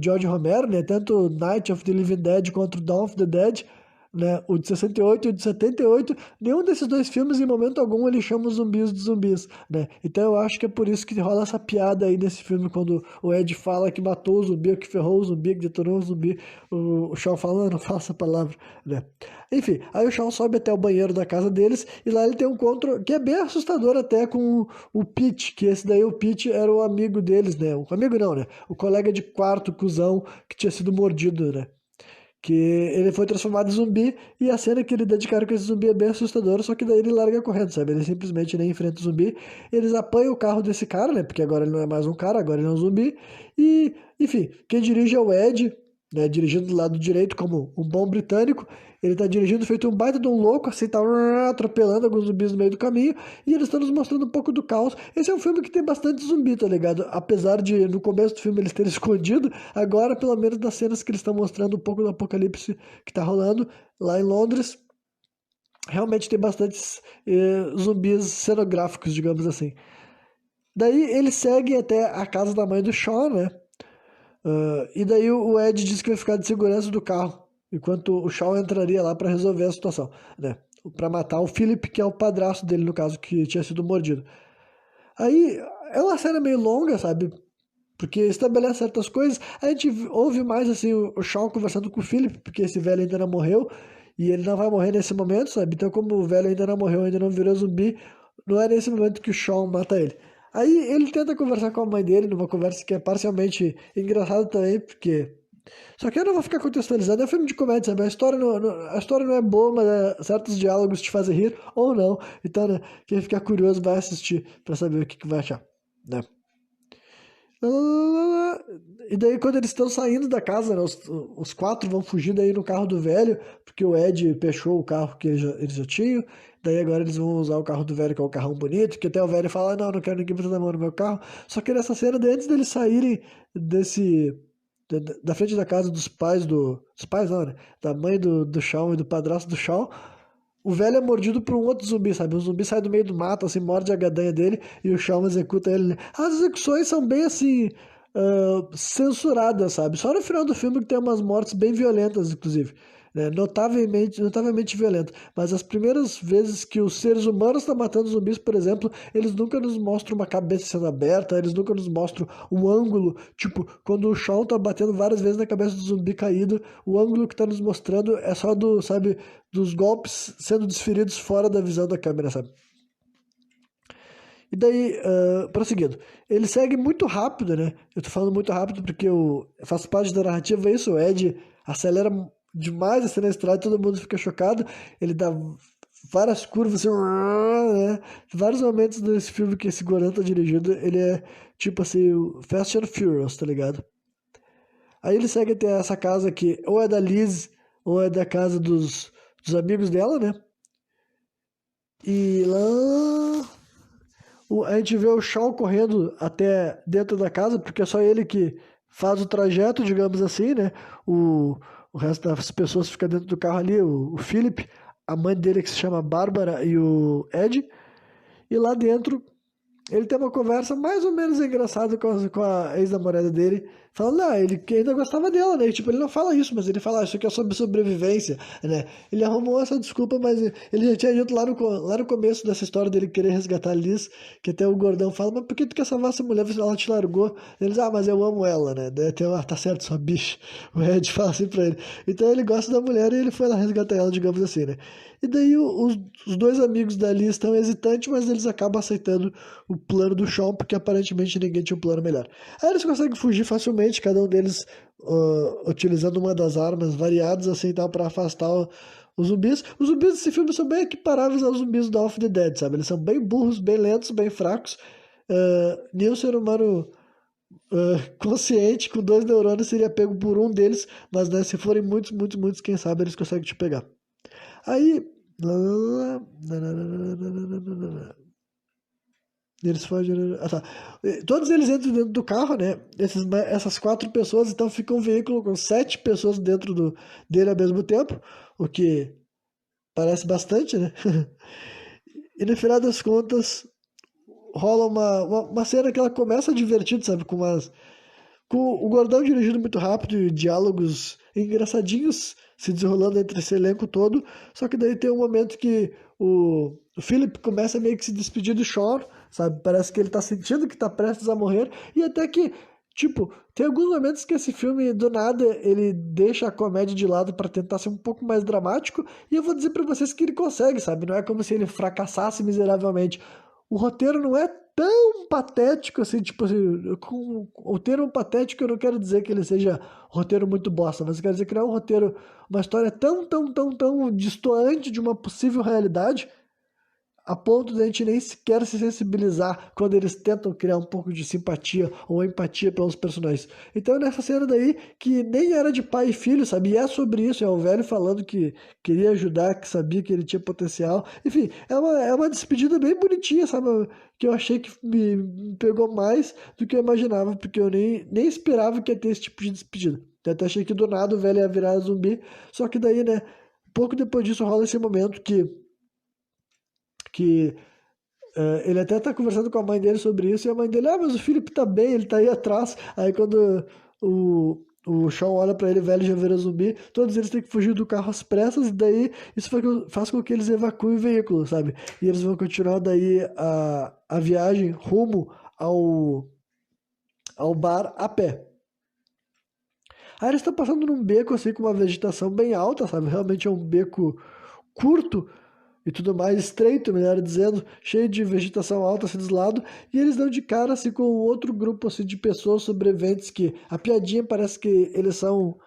George Romero, né, tanto Night of the Living Dead quanto Dawn of the Dead, né, o de 68 e o de 78, nenhum desses dois filmes, em momento algum, ele chama os zumbis de zumbis, né? Então eu acho que é por isso que rola essa piada aí nesse filme, quando o Ed fala que matou o zumbi, que ferrou o zumbi, que detonou o zumbi, o Shawn fala, não fala essa palavra, né? Enfim, aí o Shawn sobe até o banheiro da casa deles, e lá ele tem um encontro que é bem assustador até com o Pete, que esse daí, o Pete, era o amigo deles, né? O amigo não, né? O colega de quarto, cuzão, que tinha sido mordido, né? Que ele foi transformado em zumbi e a cena que ele dá de cara com esse zumbi é bem assustadora, só que daí ele larga correndo, sabe? Ele simplesmente nem enfrenta o zumbi. Eles apanham o carro desse cara, né? Porque agora ele não é mais um cara, agora ele é um zumbi. E, enfim, quem dirige é o Ed, né? Dirigindo do lado direito como um bom britânico. Ele tá dirigindo feito um baita de um louco, assim, tá atropelando alguns zumbis no meio do caminho. E eles estão nos mostrando um pouco do caos. Esse é um filme que tem bastante zumbi, tá ligado? Apesar de no começo do filme eles terem escondido, agora, pelo menos nas cenas que eles estão mostrando um pouco do apocalipse que tá rolando lá em Londres, realmente tem bastantes zumbis cenográficos, digamos assim. Daí eles seguem até a casa da mãe do Shawn, né? E daí o Ed diz que vai ficar de segurança do carro, enquanto o Shawn entraria lá pra resolver a situação, né? Pra matar o Philip, que é o padrasto dele, no caso, que tinha sido mordido. Aí é uma cena meio longa, sabe? Porque estabelece certas coisas. A gente ouve mais assim o Shawn conversando com o Philip, porque esse velho ainda não morreu e ele não vai morrer nesse momento, sabe? Então, como o velho ainda não morreu, ainda não virou zumbi, não é nesse momento que o Shawn mata ele. Aí ele tenta conversar com a mãe dele, numa conversa que é parcialmente engraçada também, porque Só que eu não vou ficar contextualizando, é um filme de comédia, sabe? A história não é boa, mas certos diálogos te fazem rir ou não. Então, né, quem ficar curioso vai assistir pra saber o que vai achar, né? E daí, quando eles estão saindo da casa, né, os quatro vão fugir daí no carro do velho, porque o Ed fechou o carro que eles já tinham. Daí agora eles vão usar o carro do velho, que é um carrão bonito, que até o velho fala, não, não quero ninguém botando a mão no meu carro. Só que nessa cena, daí, antes deles saírem da frente da casa dos pais não, né? Da mãe do Shawn e do padrasto do Shawn, o velho é mordido por um outro zumbi, sabe? O zumbi sai do meio do mato, assim, morde a gadanha dele e o Shawn executa ele, né? As execuções são bem, assim, censuradas, sabe? Só no final do filme que tem umas mortes bem violentas, inclusive. Né? Notavelmente violentas. Mas as primeiras vezes que os seres humanos estão matando zumbis, por exemplo, eles nunca nos mostram uma cabeça sendo aberta, eles nunca nos mostram um ângulo. Tipo, quando o Shawn tá batendo várias vezes na cabeça do zumbi caído, o ângulo que tá nos mostrando é só sabe, dos golpes sendo desferidos fora da visão da câmera, sabe? E daí, prosseguindo, ele segue muito rápido, né? Eu tô falando muito rápido porque faz parte da narrativa isso, o Ed acelera demais assim na estrada, todo mundo fica chocado, ele dá várias curvas, assim, né? Vários momentos desse filme que esse Goran tá dirigindo, ele é tipo assim, o Fast and Furious, tá ligado? Aí ele segue até essa casa que ou é da Liz, ou é da casa dos amigos dela, né? E lá a gente vê o Shaw correndo até dentro da casa, porque é só ele que faz o trajeto, digamos assim, né? O resto das pessoas fica dentro do carro ali, o Philip, a mãe dele que se chama Bárbara e o Ed. E lá dentro ele tem uma conversa mais ou menos engraçada com a ex-namorada dele, falando, não, ele que ainda gostava dela, né? E, tipo, ele não fala isso, mas ele fala, isso aqui é sobre sobrevivência, né? Ele arrumou essa desculpa, mas ele já tinha dito lá no começo dessa história dele querer resgatar a Liz, que até o gordão fala, mas por que tu quer salvar essa mulher se ela te largou? Eles, mas eu amo ela, né? Daí até, tá certo, sua bicha. O Ed fala assim pra ele. Então ele gosta da mulher e ele foi lá resgatar ela, digamos assim, né? E daí os dois amigos da Liz estão hesitantes, mas eles acabam aceitando o plano do Shawn, porque aparentemente ninguém tinha um plano melhor. Aí eles conseguem fugir facilmente, cada um deles utilizando uma das armas variadas assim tal para afastar os zumbis. Os zumbis desse filme são bem equiparáveis aos zumbis do Dawn of the Dead, sabe? Eles são bem burros, bem lentos, bem fracos. Nenhum ser humano consciente com dois neurônios seria pego por um deles, mas né, se forem muitos, muitos, muitos, quem sabe eles conseguem te pegar. Aí. Eles fogem. Tá. Todos eles entram dentro do carro, né? Essas quatro pessoas, então fica um veículo com 7 pessoas dentro dele ao mesmo tempo, o que parece bastante, né? E no final das contas, rola uma cena que ela começa divertida, sabe? Com o Gordão dirigindo muito rápido e diálogos engraçadinhos se desenrolando entre esse elenco todo. Só que daí tem um momento que o Philip começa meio que se despedir do Shaw, sabe? Parece que ele tá sentindo que tá prestes a morrer. E até que, tipo, tem alguns momentos que esse filme, do nada, ele deixa a comédia de lado para tentar ser um pouco mais dramático. E eu vou dizer pra vocês que ele consegue, sabe? Não é como se ele fracassasse miseravelmente. O roteiro não é tão patético assim, tipo assim, com o termo patético eu não quero dizer que ele seja roteiro muito bosta, mas eu quero dizer que não é um roteiro, uma história tão, tão, tão, tão distoante de uma possível realidade a ponto de a gente nem sequer se sensibilizar quando eles tentam criar um pouco de simpatia ou empatia pelos personagens. Então, nessa cena daí, que nem era de pai e filho, sabe? E é sobre isso, é o velho falando que queria ajudar, que sabia que ele tinha potencial. Enfim, é uma despedida bem bonitinha, sabe? Que eu achei que me pegou mais do que eu imaginava, porque eu nem esperava que ia ter esse tipo de despedida. Eu até achei que do nada o velho ia virar zumbi, só que daí, né, pouco depois disso rola esse momento que ele até tá conversando com a mãe dele sobre isso, e a mãe dele, mas o Felipe tá bem, ele tá aí atrás. Aí quando o Shawn olha pra ele, velho, já vira zumbi, todos eles têm que fugir do carro às pressas, e daí isso faz com que eles evacuem o veículo, sabe? E eles vão continuar daí a viagem rumo ao bar a pé. Aí eles estão passando num beco assim com uma vegetação bem alta, sabe? Realmente é um beco curto, e tudo mais, estreito, melhor dizendo, cheio de vegetação alta assim dos lados, e eles dão de cara assim com outro grupo assim de pessoas sobreviventes que a piadinha parece que eles são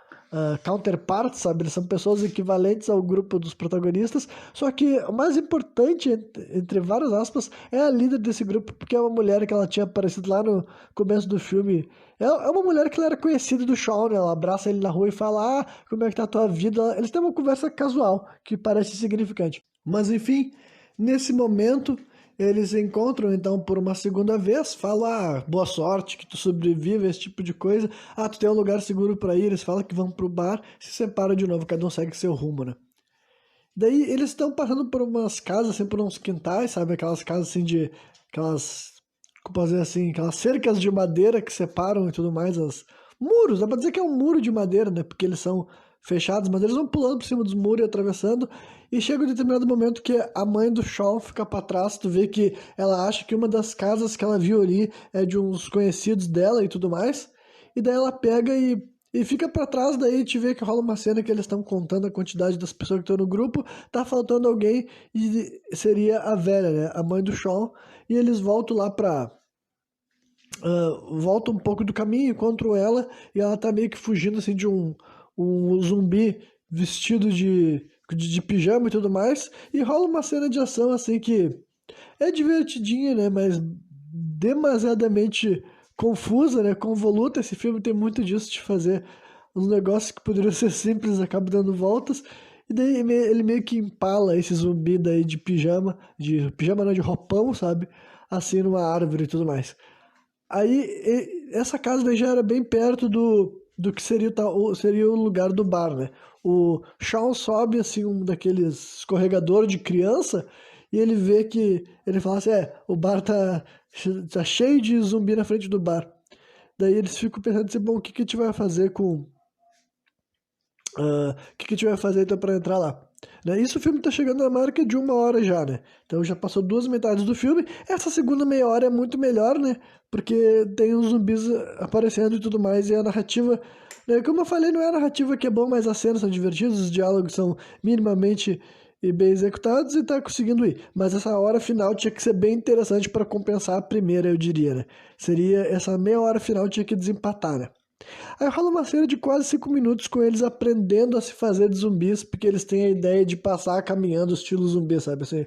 counterparts, sabe? Eles são pessoas equivalentes ao grupo dos protagonistas, só que o mais importante, entre várias aspas, é a líder desse grupo, porque é uma mulher que ela tinha aparecido lá no começo do filme. É uma mulher que ela era conhecida do Shawn, né? Ela abraça ele na rua e fala, como é que tá a tua vida? Eles têm uma conversa casual, que parece insignificante. Mas enfim, nesse momento eles se encontram então por uma segunda vez, falam, boa sorte, que tu sobrevive, esse tipo de coisa. Tu tem um lugar seguro pra ir, eles falam que vão pro bar, se separam de novo, cada um segue seu rumo, né? Daí eles estão passando por umas casas, assim, por uns quintais, sabe? Aquelas casas assim de. Aquelas. Como posso dizer assim? Aquelas cercas de madeira que separam e tudo mais. Muros, dá pra dizer que é um muro de madeira, né? Porque eles são fechados, mas eles vão pulando por cima dos muros e atravessando. E chega um determinado momento que a mãe do Shawn fica pra trás. Tu vê que ela acha que uma das casas que ela viu ali é de uns conhecidos dela e tudo mais. E daí ela pega e fica pra trás, daí te vê que rola uma cena que eles estão contando a quantidade das pessoas que estão no grupo, tá faltando alguém e seria a velha, né, a mãe do Shawn, e eles voltam lá pra... voltam um pouco do caminho, encontram ela, e ela tá meio que fugindo, assim, de um zumbi vestido de pijama e tudo mais, e rola uma cena de ação, assim, que é divertidinha, né, mas demasiadamente confusa, né, convoluta. Esse filme tem muito disso de fazer uns negócios que poderiam ser simples, acaba dando voltas. E daí ele meio que empala esse zumbi daí de pijama não, de roupão, sabe? Assim numa árvore e tudo mais. Aí essa casa daí já era bem perto do que seria, seria o lugar do bar, né? O Shawn sobe assim um daqueles escorregador de criança e ele vê que ele fala assim, o bar tá cheio de zumbi na frente do bar. Daí eles ficam pensando assim, bom, o que que a gente vai fazer com o que que a gente vai fazer então para entrar lá? Né? Isso o filme tá chegando na marca de 1 hora já, né? Então já passou 2 metades do filme. Essa segunda meia hora é muito melhor, né? Porque tem os zumbis aparecendo e tudo mais, e a narrativa, né? Como eu falei, não é a narrativa que é bom, mas as cenas são divertidas, os diálogos são minimamente e bem executados e tá conseguindo ir. Mas essa hora final tinha que ser bem interessante para compensar a primeira, eu diria, né? Seria essa meia hora final tinha que desempatar, né? Aí rola uma cena de quase 5 minutos com eles aprendendo a se fazer de zumbis, porque eles têm a ideia de passar caminhando estilo zumbi, sabe? Assim,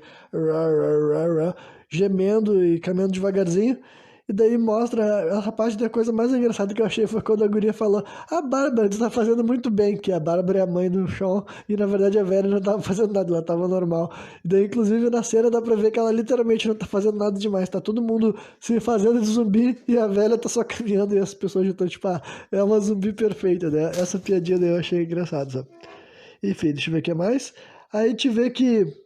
gemendo e caminhando devagarzinho. E daí mostra, essa parte da coisa mais engraçada que eu achei foi quando a guria falou: a Bárbara, você tá fazendo muito bem, que a Bárbara é a mãe do Shawn, e na verdade a velha não tava fazendo nada, ela tava normal. E daí, inclusive, na cena dá pra ver que ela literalmente não tá fazendo nada demais, tá todo mundo se fazendo de zumbi e a velha tá só caminhando e as pessoas já estão tipo, é uma zumbi perfeita, né? Essa piadinha daí eu achei engraçada, sabe? Enfim, deixa eu ver o que mais. Aí a gente vê que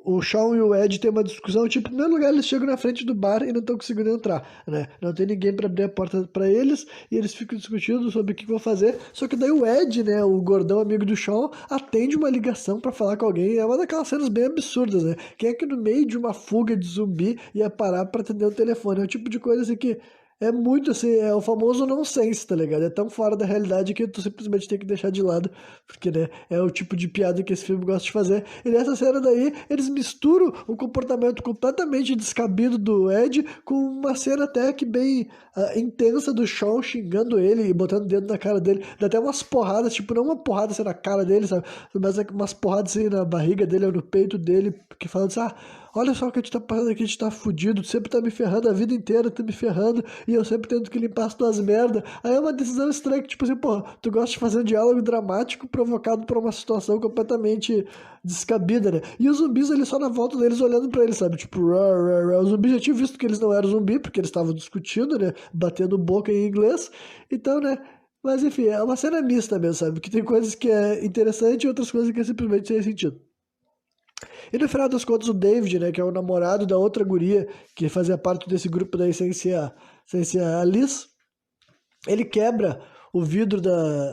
o Shawn e o Ed têm uma discussão, tipo, em primeiro lugar eles chegam na frente do bar e não estão conseguindo entrar, né? Não tem ninguém para abrir a porta para eles e eles ficam discutindo sobre o que vão fazer. Só que daí o Ed, né, o gordão amigo do Shawn, atende uma ligação para falar com alguém. É uma daquelas cenas bem absurdas, né? Quem é que no meio de uma fuga de zumbi ia parar para atender o telefone? É o tipo de coisa assim que é muito assim, é o famoso nonsense, tá ligado? É tão fora da realidade que tu simplesmente tem que deixar de lado, porque, né, é o tipo de piada que esse filme gosta de fazer. E nessa cena daí, eles misturam o comportamento completamente descabido do Ed com uma cena até que bem intensa do Shawn xingando ele e botando o dedo na cara dele. Dá até umas porradas, tipo, não uma porrada assim na cara dele, sabe? Mas umas porradas assim na barriga dele ou no peito dele, que falando assim, olha só o que a gente tá passando aqui, a gente tá fudido, tu sempre tá me ferrando a vida inteira, tá me ferrando, e eu sempre tendo que limpar as tuas merdas. Aí é uma decisão estranha que, tipo assim, pô, tu gosta de fazer um diálogo dramático provocado por uma situação completamente descabida, né? E os zumbis ali só na volta deles olhando pra eles, sabe? Tipo, os zumbis já tinham visto que eles não eram zumbi, porque eles estavam discutindo, né? Batendo boca em inglês. Então, né? Mas enfim, é uma cena mista mesmo, sabe? Que tem coisas que é interessante e outras coisas que é simplesmente sem sentido. E no final das contas, o David, né, que é o namorado da outra guria, que fazia parte desse grupo daí sem ser a Liz, ele quebra o vidro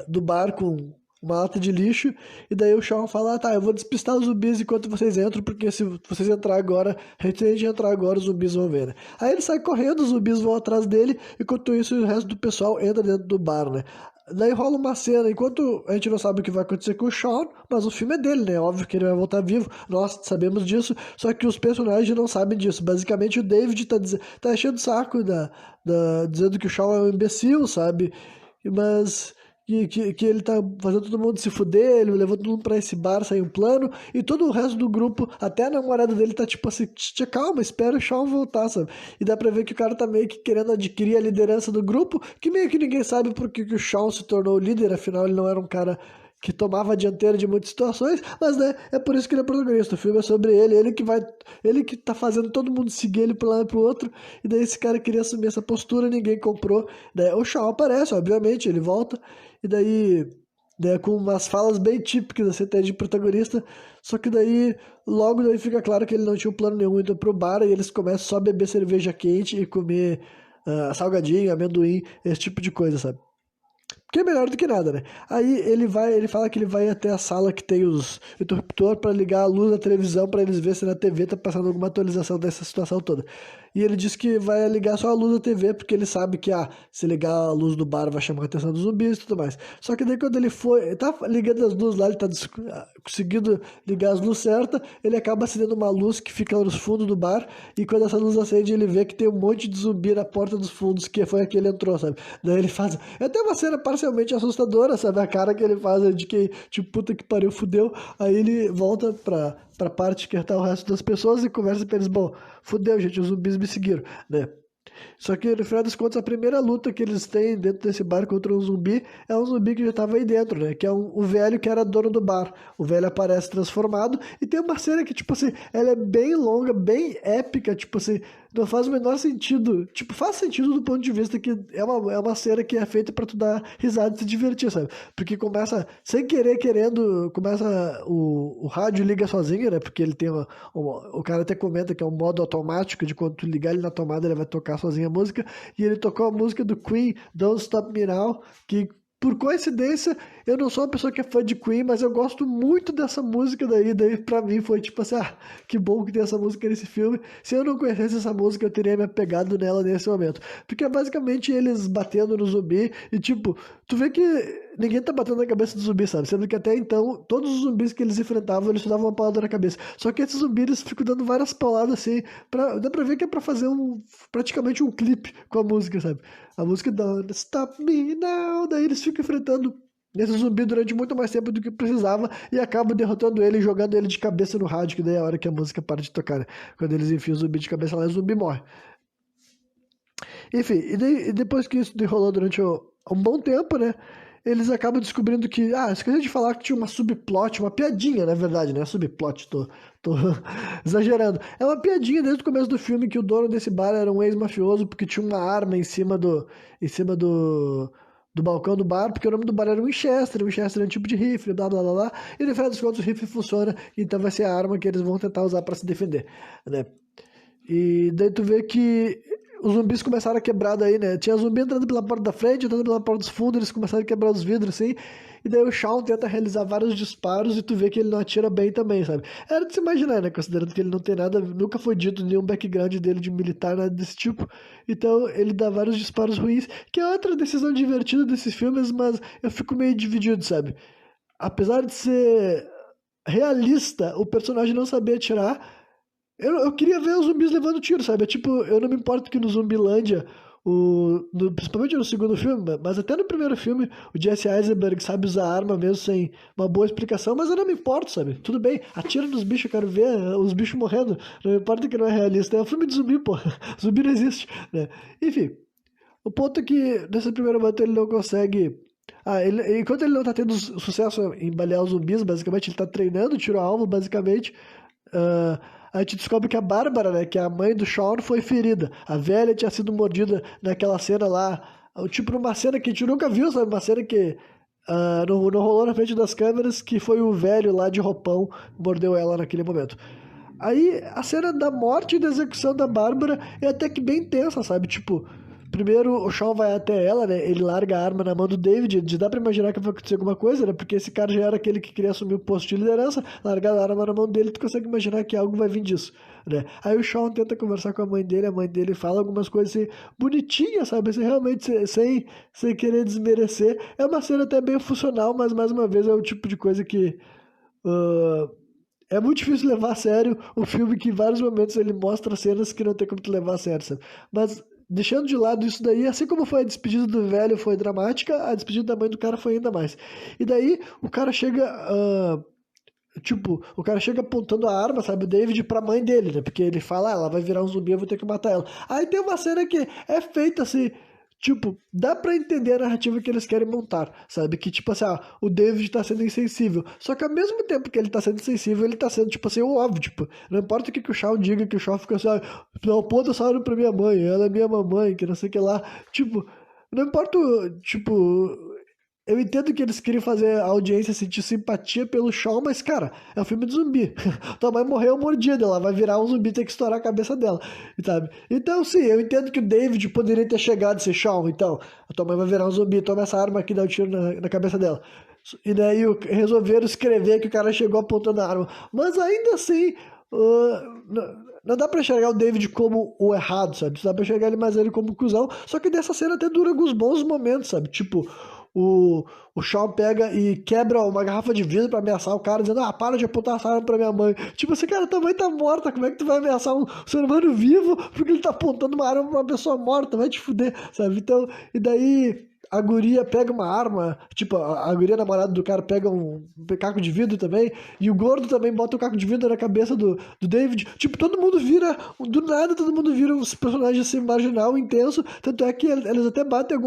do bar com uma lata de lixo, e daí o Shawn fala, tá, eu vou despistar os zumbis enquanto vocês entram, porque se vocês entrar agora, a gente entrar agora, os zumbis vão ver, né? Aí ele sai correndo, os zumbis vão atrás dele, enquanto isso o resto do pessoal entra dentro do bar, né? Daí rola uma cena, enquanto a gente não sabe o que vai acontecer com o Sean, mas o filme é dele, né? Óbvio que ele vai voltar vivo, nós sabemos disso, só que os personagens não sabem disso. Basicamente o David tá enchendo o saco dizendo que o Sean é um imbecil, sabe? Mas que ele tá fazendo todo mundo se fuder, ele levou todo mundo pra esse bar, sair um plano, e todo o resto do grupo, até a namorada dele tá tipo assim, tia, calma, espera o Sean voltar, sabe? E dá pra ver que o cara tá meio que querendo adquirir a liderança do grupo, que meio que ninguém sabe porque que o Sean se tornou o líder, afinal ele não era um cara que tomava a dianteira de muitas situações, mas né, é por isso que ele é protagonista. O filme é sobre ele, ele que tá fazendo todo mundo seguir ele pro lado e pro outro, e daí esse cara queria assumir essa postura, ninguém comprou. Daí o Shaw aparece, obviamente, ele volta, e daí com umas falas bem típicas, assim, até de protagonista, só que daí, logo daí fica claro que ele não tinha um plano nenhum, então pro bar, e eles começam só a beber cerveja quente e comer salgadinho, amendoim, esse tipo de coisa, sabe? Que é melhor do que nada, né? Aí ele fala que ele vai até a sala que tem os interruptor para ligar a luz da televisão para eles verem se na TV tá passando alguma atualização dessa situação toda. E ele diz que vai ligar só a luz da TV porque ele sabe que se ligar a luz do bar vai chamar a atenção dos zumbis e tudo mais. Só que daí quando ele tá ligando as luzes lá, ele tá conseguindo ligar as luzes certas, ele acaba acendendo uma luz que fica nos fundos do bar e quando essa luz acende ele vê que tem um monte de zumbi na porta dos fundos, que foi aqui ele entrou, sabe? Daí ele faz... É até uma cena parcialmente assustadora, sabe? A cara que ele faz é de que, tipo, puta que pariu, fudeu. Aí ele volta pra parte que tá o resto das pessoas e conversa com eles, bom, fudeu, gente, os zumbis me seguiram, né? Só que no final das contas, a primeira luta que eles têm dentro desse bar contra um zumbi é um zumbi que já estava aí dentro, né? Que é o velho que era dono do bar. O velho aparece transformado e tem uma cena que, tipo assim, ela é bem longa, bem épica, tipo assim, não faz o menor sentido. Tipo, faz sentido do ponto de vista que é uma cena que é feita pra tu dar risada e se divertir, sabe? Porque começa, sem querer, querendo, começa o rádio liga sozinho, né? Porque ele tem o cara até comenta que é um modo automático de quando tu ligar ele na tomada ele vai tocar sozinho a música. E ele tocou a música do Queen, Don't Stop Me Now, que por coincidência, eu não sou uma pessoa que é fã de Queen, mas eu gosto muito dessa música daí pra mim foi tipo assim, que bom que tem essa música nesse filme. Se eu não conhecesse essa música, eu teria me apegado nela nesse momento. Porque é basicamente eles batendo no zumbi e tipo, tu vê que ninguém tá batendo na cabeça do zumbi, sabe? Sendo que até então, todos os zumbis que eles enfrentavam, eles só davam uma paulada na cabeça. Só que esses zumbis, eles ficam dando várias pauladas assim, dá pra ver que é pra fazer praticamente um clipe com a música, sabe? A música Don't Stop Me Now, daí eles ficam enfrentando esse zumbi durante muito mais tempo do que precisava e acabam derrotando ele e jogando ele de cabeça no rádio, que daí é a hora que a música para de tocar, né? Quando eles enfiam o zumbi de cabeça lá, o zumbi morre. Enfim, e depois que isso rolou durante um bom tempo, né? Eles acabam descobrindo que. Esqueci de falar que tinha uma subplot, uma piadinha, na verdade, né? Subplot, tô exagerando. É uma piadinha desde o começo do filme que o dono desse bar era um ex-mafioso porque tinha uma arma em cima do balcão do bar, porque o nome do bar era Winchester. Winchester é um tipo de rifle, blá blá blá blá. E no final dos contos o rifle funciona, então vai ser a arma que eles vão tentar usar para se defender, né? E daí tu vê que os zumbis começaram a quebrar daí, né? Tinha zumbi entrando pela porta da frente, entrando pela porta dos fundos, eles começaram a quebrar os vidros, assim. E daí o Shawn tenta realizar vários disparos e tu vê que ele não atira bem também, sabe? Era de se imaginar, né? Considerando que ele não tem nada, nunca foi dito nenhum background dele de militar, nada desse tipo. Então ele dá vários disparos ruins, que é outra decisão divertida desses filmes, mas eu fico meio dividido, sabe? Apesar de ser realista, o personagem não saber atirar. Eu queria ver os zumbis levando tiro, sabe? É tipo, eu não me importo que no Zumbilândia, principalmente no segundo filme, mas até no primeiro filme, o Jesse Eisenberg sabe usar arma mesmo sem uma boa explicação, mas eu não me importo, sabe? Tudo bem, atira nos bichos, eu quero ver os bichos morrendo. Não me importa que não é realista, é um filme de zumbi, pô. Zumbi não existe, né? Enfim, o ponto é que nesse primeiro momento ele não consegue. Enquanto ele não tá tendo sucesso em balear os zumbis, basicamente, ele tá treinando tiro a alvo, basicamente. Ah, a gente descobre que a Bárbara, né, que é a mãe do Sean, foi ferida. A velha tinha sido mordida naquela cena lá. Tipo, uma cena que a gente nunca viu, sabe? Uma cena que não rolou na frente das câmeras, que foi o velho lá de roupão que mordeu ela naquele momento. Aí, a cena da morte e da execução da Bárbara é até que bem tensa, sabe? Tipo, Primeiro o Shawn vai até ela, né? Ele larga a arma na mão do David. Dá pra imaginar que vai acontecer alguma coisa, né? Porque esse cara já era aquele que queria assumir o posto de liderança. Largar a arma na mão dele, tu consegue imaginar que algo vai vir disso, né? Aí o Shawn tenta conversar com a mãe dele fala algumas coisas assim, bonitinhas, sabe? Assim, realmente sem querer desmerecer. É uma cena até bem funcional, mas mais uma vez é o tipo de coisa que. ah, É muito difícil levar a sério um filme que em vários momentos ele mostra cenas que não tem como tu levar a sério, sabe? Mas deixando de lado isso daí, assim como foi a despedida do velho foi dramática, a despedida da mãe do cara foi ainda mais. E daí o cara chega, tipo, o cara chega apontando a arma, sabe, o David pra mãe dele, né? Porque ele fala, ela vai virar um zumbi, eu vou ter que matar ela. Aí tem uma cena que é feita assim, tipo, dá pra entender a narrativa que eles querem montar, sabe? Que, tipo assim, o David tá sendo insensível. Só que ao mesmo tempo que ele tá sendo insensível, ele tá sendo, tipo assim, o óbvio, tipo, não importa o que o Shawn diga, que o Shawn fica assim, não, aponta essa arma pra minha mãe, ela é minha mamãe, que não sei o que lá. Tipo, não importa, tipo, eu entendo que eles queriam fazer a audiência sentir simpatia pelo Shawn, mas, cara, é um filme de zumbi. Tua mãe morreu mordida, ela vai virar um zumbi e ter que estourar a cabeça dela, sabe? Então, sim, eu entendo que o David poderia ter chegado e ser Shawn, então, a tua mãe vai virar um zumbi, toma essa arma aqui e dá um tiro na cabeça dela. E daí resolveram escrever que o cara chegou apontando a arma. Mas ainda assim, não dá pra enxergar o David como o errado, sabe? Só dá pra enxergar ele mais ele como cuzão. Só que dessa cena até dura alguns bons momentos, sabe? Tipo, o Shawn pega e quebra uma garrafa de vidro pra ameaçar o cara, dizendo, para de apontar essa arma pra minha mãe. Tipo assim, cara, tua mãe tá morta, como é que tu vai ameaçar um ser humano vivo porque ele tá apontando uma arma pra uma pessoa morta? Vai te fuder, sabe? Então, e daí a guria pega uma arma, tipo, a guria namorada do cara pega um caco de vidro também, e o gordo também bota o caco de vidro na cabeça do David. Tipo, todo mundo vira, do nada, todo mundo vira um personagem assim, marginal, intenso. Tanto é que eles até batem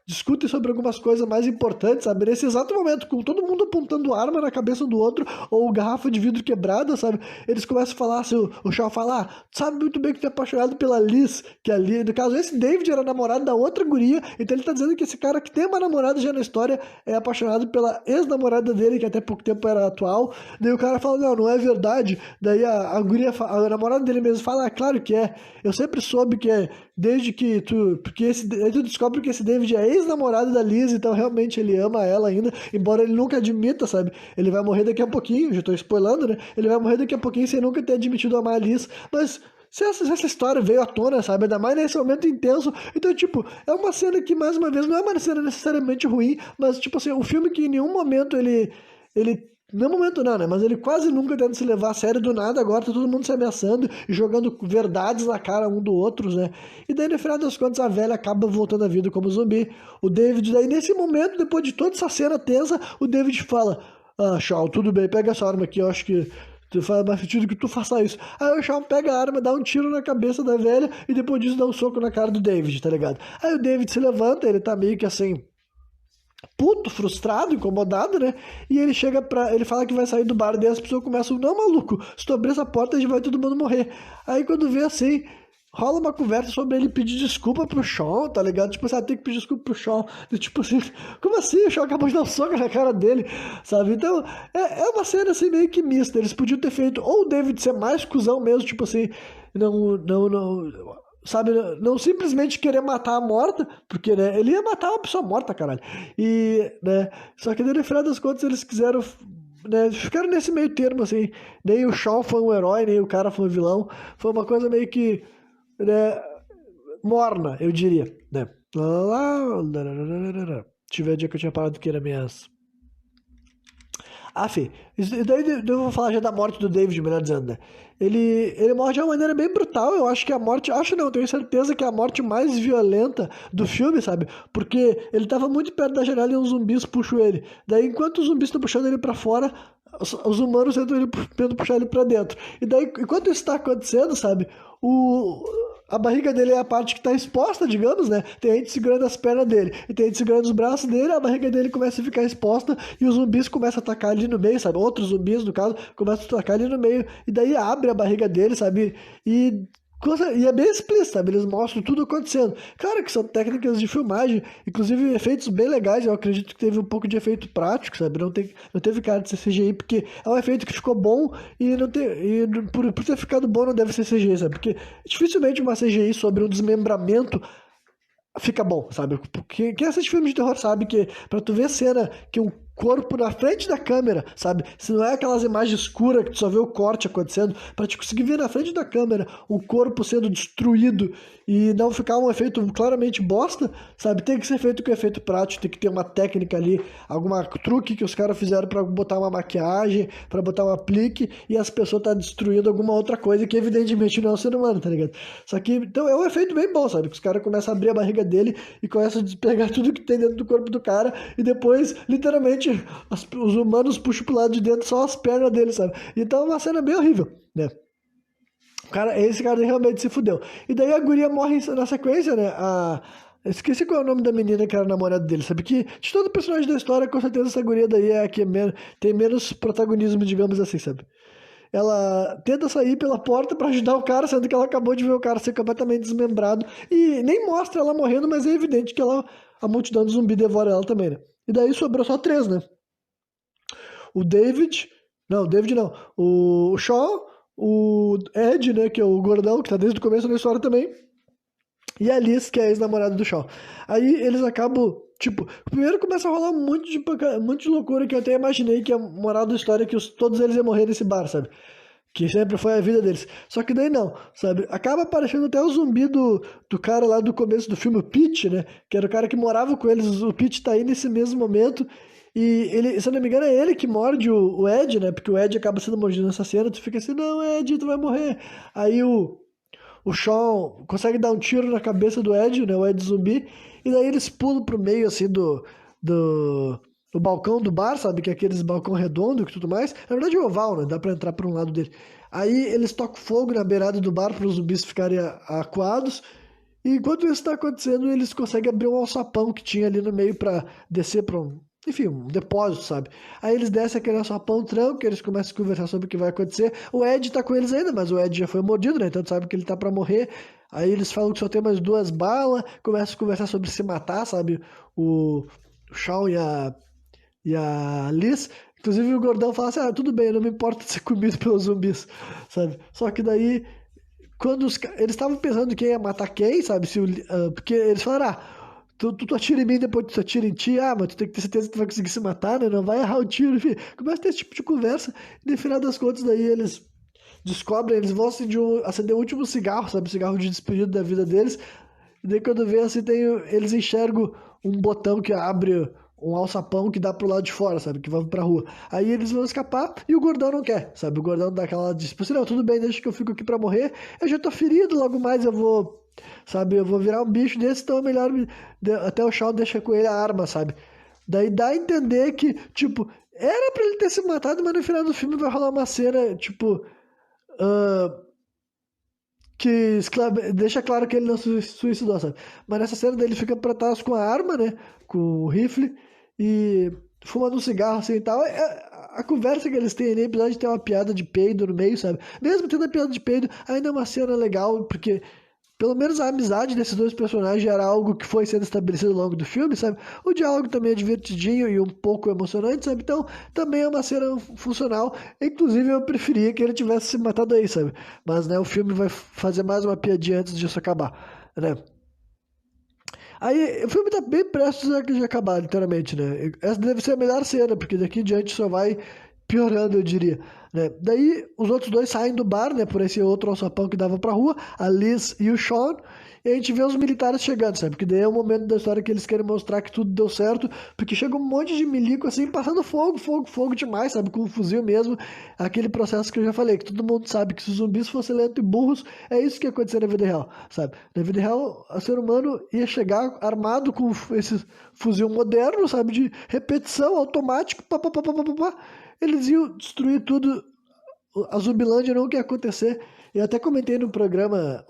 discutem sobre algumas coisas mais importantes, sabe? Nesse exato momento, com todo mundo apontando arma na cabeça do outro, ou garrafa de vidro quebrada, sabe? Eles começam a falar, assim, o Shawn fala, sabe muito bem que tu é apaixonado pela Liz, que ali, no caso, esse David era namorado da outra guria, então ele tá dizendo que esse cara que tem uma namorada já na história é apaixonado pela ex-namorada dele, que até pouco tempo era atual. Daí o cara fala, não é verdade. Daí a guria, a namorada dele mesmo fala, claro que é. Eu sempre soube que é, desde que tu... Porque aí tu descobre que esse David é ex-namorado da Liz, então realmente ele ama ela ainda, embora ele nunca admita, sabe? Ele vai morrer daqui a pouquinho, já tô spoilando, né? Ele vai morrer daqui a pouquinho sem nunca ter admitido amar a Liz, mas... Se essa história veio à tona, sabe? Ainda mais nesse momento intenso. Então, tipo, é uma cena que, mais uma vez, não é uma cena necessariamente ruim, mas, tipo assim, um filme que em nenhum momento ele não momento não, né? Mas ele quase nunca tenta se levar a sério do nada, agora tá todo mundo se ameaçando e jogando verdades na cara um do outro, né? E daí, no final das contas, a velha acaba voltando à vida como zumbi. O David, daí, nesse momento, depois de toda essa cena tensa, o David fala, Shawn, tudo bem, pega essa arma aqui, eu acho que faz mais sentido que tu faça isso. Aí o Shawn pega a arma, dá um tiro na cabeça da velha e depois disso dá um soco na cara do David, tá ligado? Aí o David se levanta, ele tá meio que assim, puto, frustrado, incomodado, né? E ele chega ele fala que vai sair do bar, daí as pessoas começam, não, maluco, se tu abrir essa porta, a gente vai todo mundo morrer. Aí quando vê assim, rola uma conversa sobre ele pedir desculpa pro Shawn, tá ligado? Tipo assim, tem que pedir desculpa pro Shawn. E, tipo assim, como assim? O Shawn acabou de dar um soco na cara dele, sabe? Então, é uma cena assim meio que mista. Eles podiam ter feito, ou o David ser mais cuzão mesmo, tipo assim, não, sabe? Não simplesmente querer matar a morta, porque, né, ele ia matar uma pessoa morta, caralho. E, né, só que daí, no final das contas, eles quiseram, né, ficaram nesse meio termo, assim. Nem o Shawn foi um herói, nem o cara foi um vilão. Foi uma coisa meio que, né, morna, eu diria, né? Deixa eu ver o dia que eu tinha parado que era minhas... Fê, e daí eu vou falar já da morte do David, melhor dizendo, né? Ele morre de uma maneira bem brutal. Eu acho que a morte... Acho não, tenho certeza que é a morte mais violenta do filme, sabe? Porque ele tava muito perto da janela e uns zumbis puxam ele. Daí, enquanto os zumbis estão puxando ele pra fora, os humanos tentam puxar ele pra dentro. E daí, enquanto isso tá acontecendo, sabe? A barriga dele é a parte que está exposta, digamos, né? Tem gente segurando as pernas dele e tem gente segurando os braços dele, a barriga dele começa a ficar exposta e os zumbis começam a atacar ali no meio, sabe? Outros zumbis, no caso, começam a atacar ali no meio e daí abre a barriga dele, sabe? E é bem explícito, sabe? Eles mostram tudo acontecendo. Claro que são técnicas de filmagem, inclusive efeitos bem legais. Eu acredito que teve um pouco de efeito prático, sabe? Não teve cara de ser CGI, porque é um efeito que ficou bom por ter ficado bom não deve ser CGI, sabe? Porque dificilmente uma CGI sobre um desmembramento fica bom, sabe? Porque quem assiste filme de terror sabe que pra tu ver cena que um corpo na frente da câmera, sabe? Se não é aquelas imagens escuras que tu só vê o corte acontecendo, pra te conseguir ver na frente da câmera o corpo sendo destruído e não ficar um efeito claramente bosta, sabe? Tem que ser feito com efeito prático, tem que ter uma técnica ali, alguma truque que os caras fizeram pra botar uma maquiagem, pra botar um aplique e as pessoas tá destruindo alguma outra coisa que evidentemente não é um ser humano, tá ligado? Só que, então é um efeito bem bom, sabe? Que os caras começam a abrir a barriga dele e começam a despegar tudo que tem dentro do corpo do cara e depois, literalmente, os humanos puxam pro lado de dentro só as pernas dele, sabe? Então é uma cena bem horrível, né? Esse cara realmente se fudeu. E daí a guria morre na sequência, né? Esqueci qual é o nome da menina que era namorada dele, sabe? Que de todo personagem da história, com certeza essa guria daí é a que tem menos protagonismo, digamos assim, sabe? Ela tenta sair pela porta pra ajudar o cara, sendo que ela acabou de ver o cara ser completamente desmembrado. E nem mostra ela morrendo, mas é evidente que a multidão do zumbi devora ela também, né? E daí sobrou só três, né? O David. Não, o David não. O Shaw, o Ed, né? Que é o gordão, que tá desde o começo da história também. E a Liz, que é a ex-namorada do Shaw. Aí eles acabam. Tipo, primeiro começa a rolar um monte de loucura que eu até imaginei que a moral da história é que todos eles iam morrer nesse bar, sabe? Que sempre foi a vida deles. Só que daí não, sabe? Acaba aparecendo até o zumbi do cara lá do começo do filme, o Pete, né? Que era o cara que morava com eles. O Pete tá aí nesse mesmo momento. E ele, se eu não me engano, é ele que morde o Ed, né? Porque o Ed acaba sendo mordido nessa cena. Tu fica assim, não, Ed, tu vai morrer. Aí o Sean consegue dar um tiro na cabeça do Ed, né? O Ed zumbi. E daí eles pulam pro meio, assim, do, do balcão do bar, sabe? Que é aqueles balcão redondo e tudo mais. Na verdade é oval, né? Dá pra entrar por um lado dele. Aí eles tocam fogo na beirada do bar para os zumbis ficarem acuados. E enquanto isso está acontecendo, eles conseguem abrir um alçapão que tinha ali no meio para descer para um, enfim, um depósito, sabe? Aí eles descem aquele alçapão, trancam, eles começam a conversar sobre o que vai acontecer. O Ed tá com eles ainda, mas o Ed já foi mordido, né? Então tu sabe que ele tá para morrer. Aí eles falam que só tem mais 2 balas, começam a conversar sobre se matar, sabe? O Shawn e a Liz. Inclusive o gordão fala assim, ah, tudo bem, eu não me importo de ser comido pelos zumbis, sabe? Só que daí quando eles estavam pensando quem ia matar quem, sabe? Porque eles falaram, tu atira em mim, depois tu atira em ti, mas tu tem que ter certeza que tu vai conseguir se matar, né? Não vai errar o tiro, enfim. Começa a ter esse tipo de conversa, e no final das contas, daí eles descobrem, eles vão acender o último cigarro, sabe? Cigarro de despedida da vida deles. E daí quando vê assim, eles enxergam um botão que abre um alçapão que dá pro lado de fora, sabe? Que vai pra rua. Aí eles vão escapar e o gordão não quer, sabe? O gordão dá aquela tipo assim, não, tudo bem, deixa que eu fico aqui pra morrer. Eu já tô ferido, logo mais eu vou, sabe? Eu vou virar um bicho desse, então é melhor até o Shaw deixa com ele a arma, sabe? Daí dá a entender que, tipo, era pra ele ter se matado, mas no final do filme vai rolar uma cena, tipo, ah, que deixa claro que ele não se suicidou, sabe? Mas nessa cena dele fica pra trás com a arma, né? Com o rifle e fumando um cigarro assim e tal. A conversa que eles têm ali, apesar de ter uma piada de peido no meio, sabe? Mesmo tendo a piada de peido, ainda é uma cena legal, porque pelo menos a amizade desses dois personagens era algo que foi sendo estabelecido ao longo do filme, sabe? O diálogo também é divertidinho e um pouco emocionante, sabe? Então, também é uma cena funcional. Inclusive, eu preferia que ele tivesse se matado aí, sabe? Mas, né, o filme vai fazer mais uma piadinha antes disso acabar, né? Aí, o filme tá bem prestes de acabar, literalmente, né? Essa deve ser a melhor cena, porque daqui em diante só vai piorando, eu diria, né? Daí, os outros dois saem do bar, né? Por esse outro alçapão que dava pra rua, a Liz e o Sean, e a gente vê os militares chegando, sabe? Porque daí é o momento da história que eles querem mostrar que tudo deu certo, porque chega um monte de milico, assim, passando fogo, fogo, fogo demais, sabe? Com um fuzil mesmo, aquele processo que eu já falei, que todo mundo sabe que se os zumbis fossem lentos e burros, é isso que ia acontecer na vida real, sabe? Na vida real, o ser humano ia chegar armado com esse fuzil moderno, sabe? De repetição, automático, pá, pá, pá, pá, pá, pá, pá. Eles iam destruir tudo, a Zumbilândia não quer acontecer. Eu até comentei no programa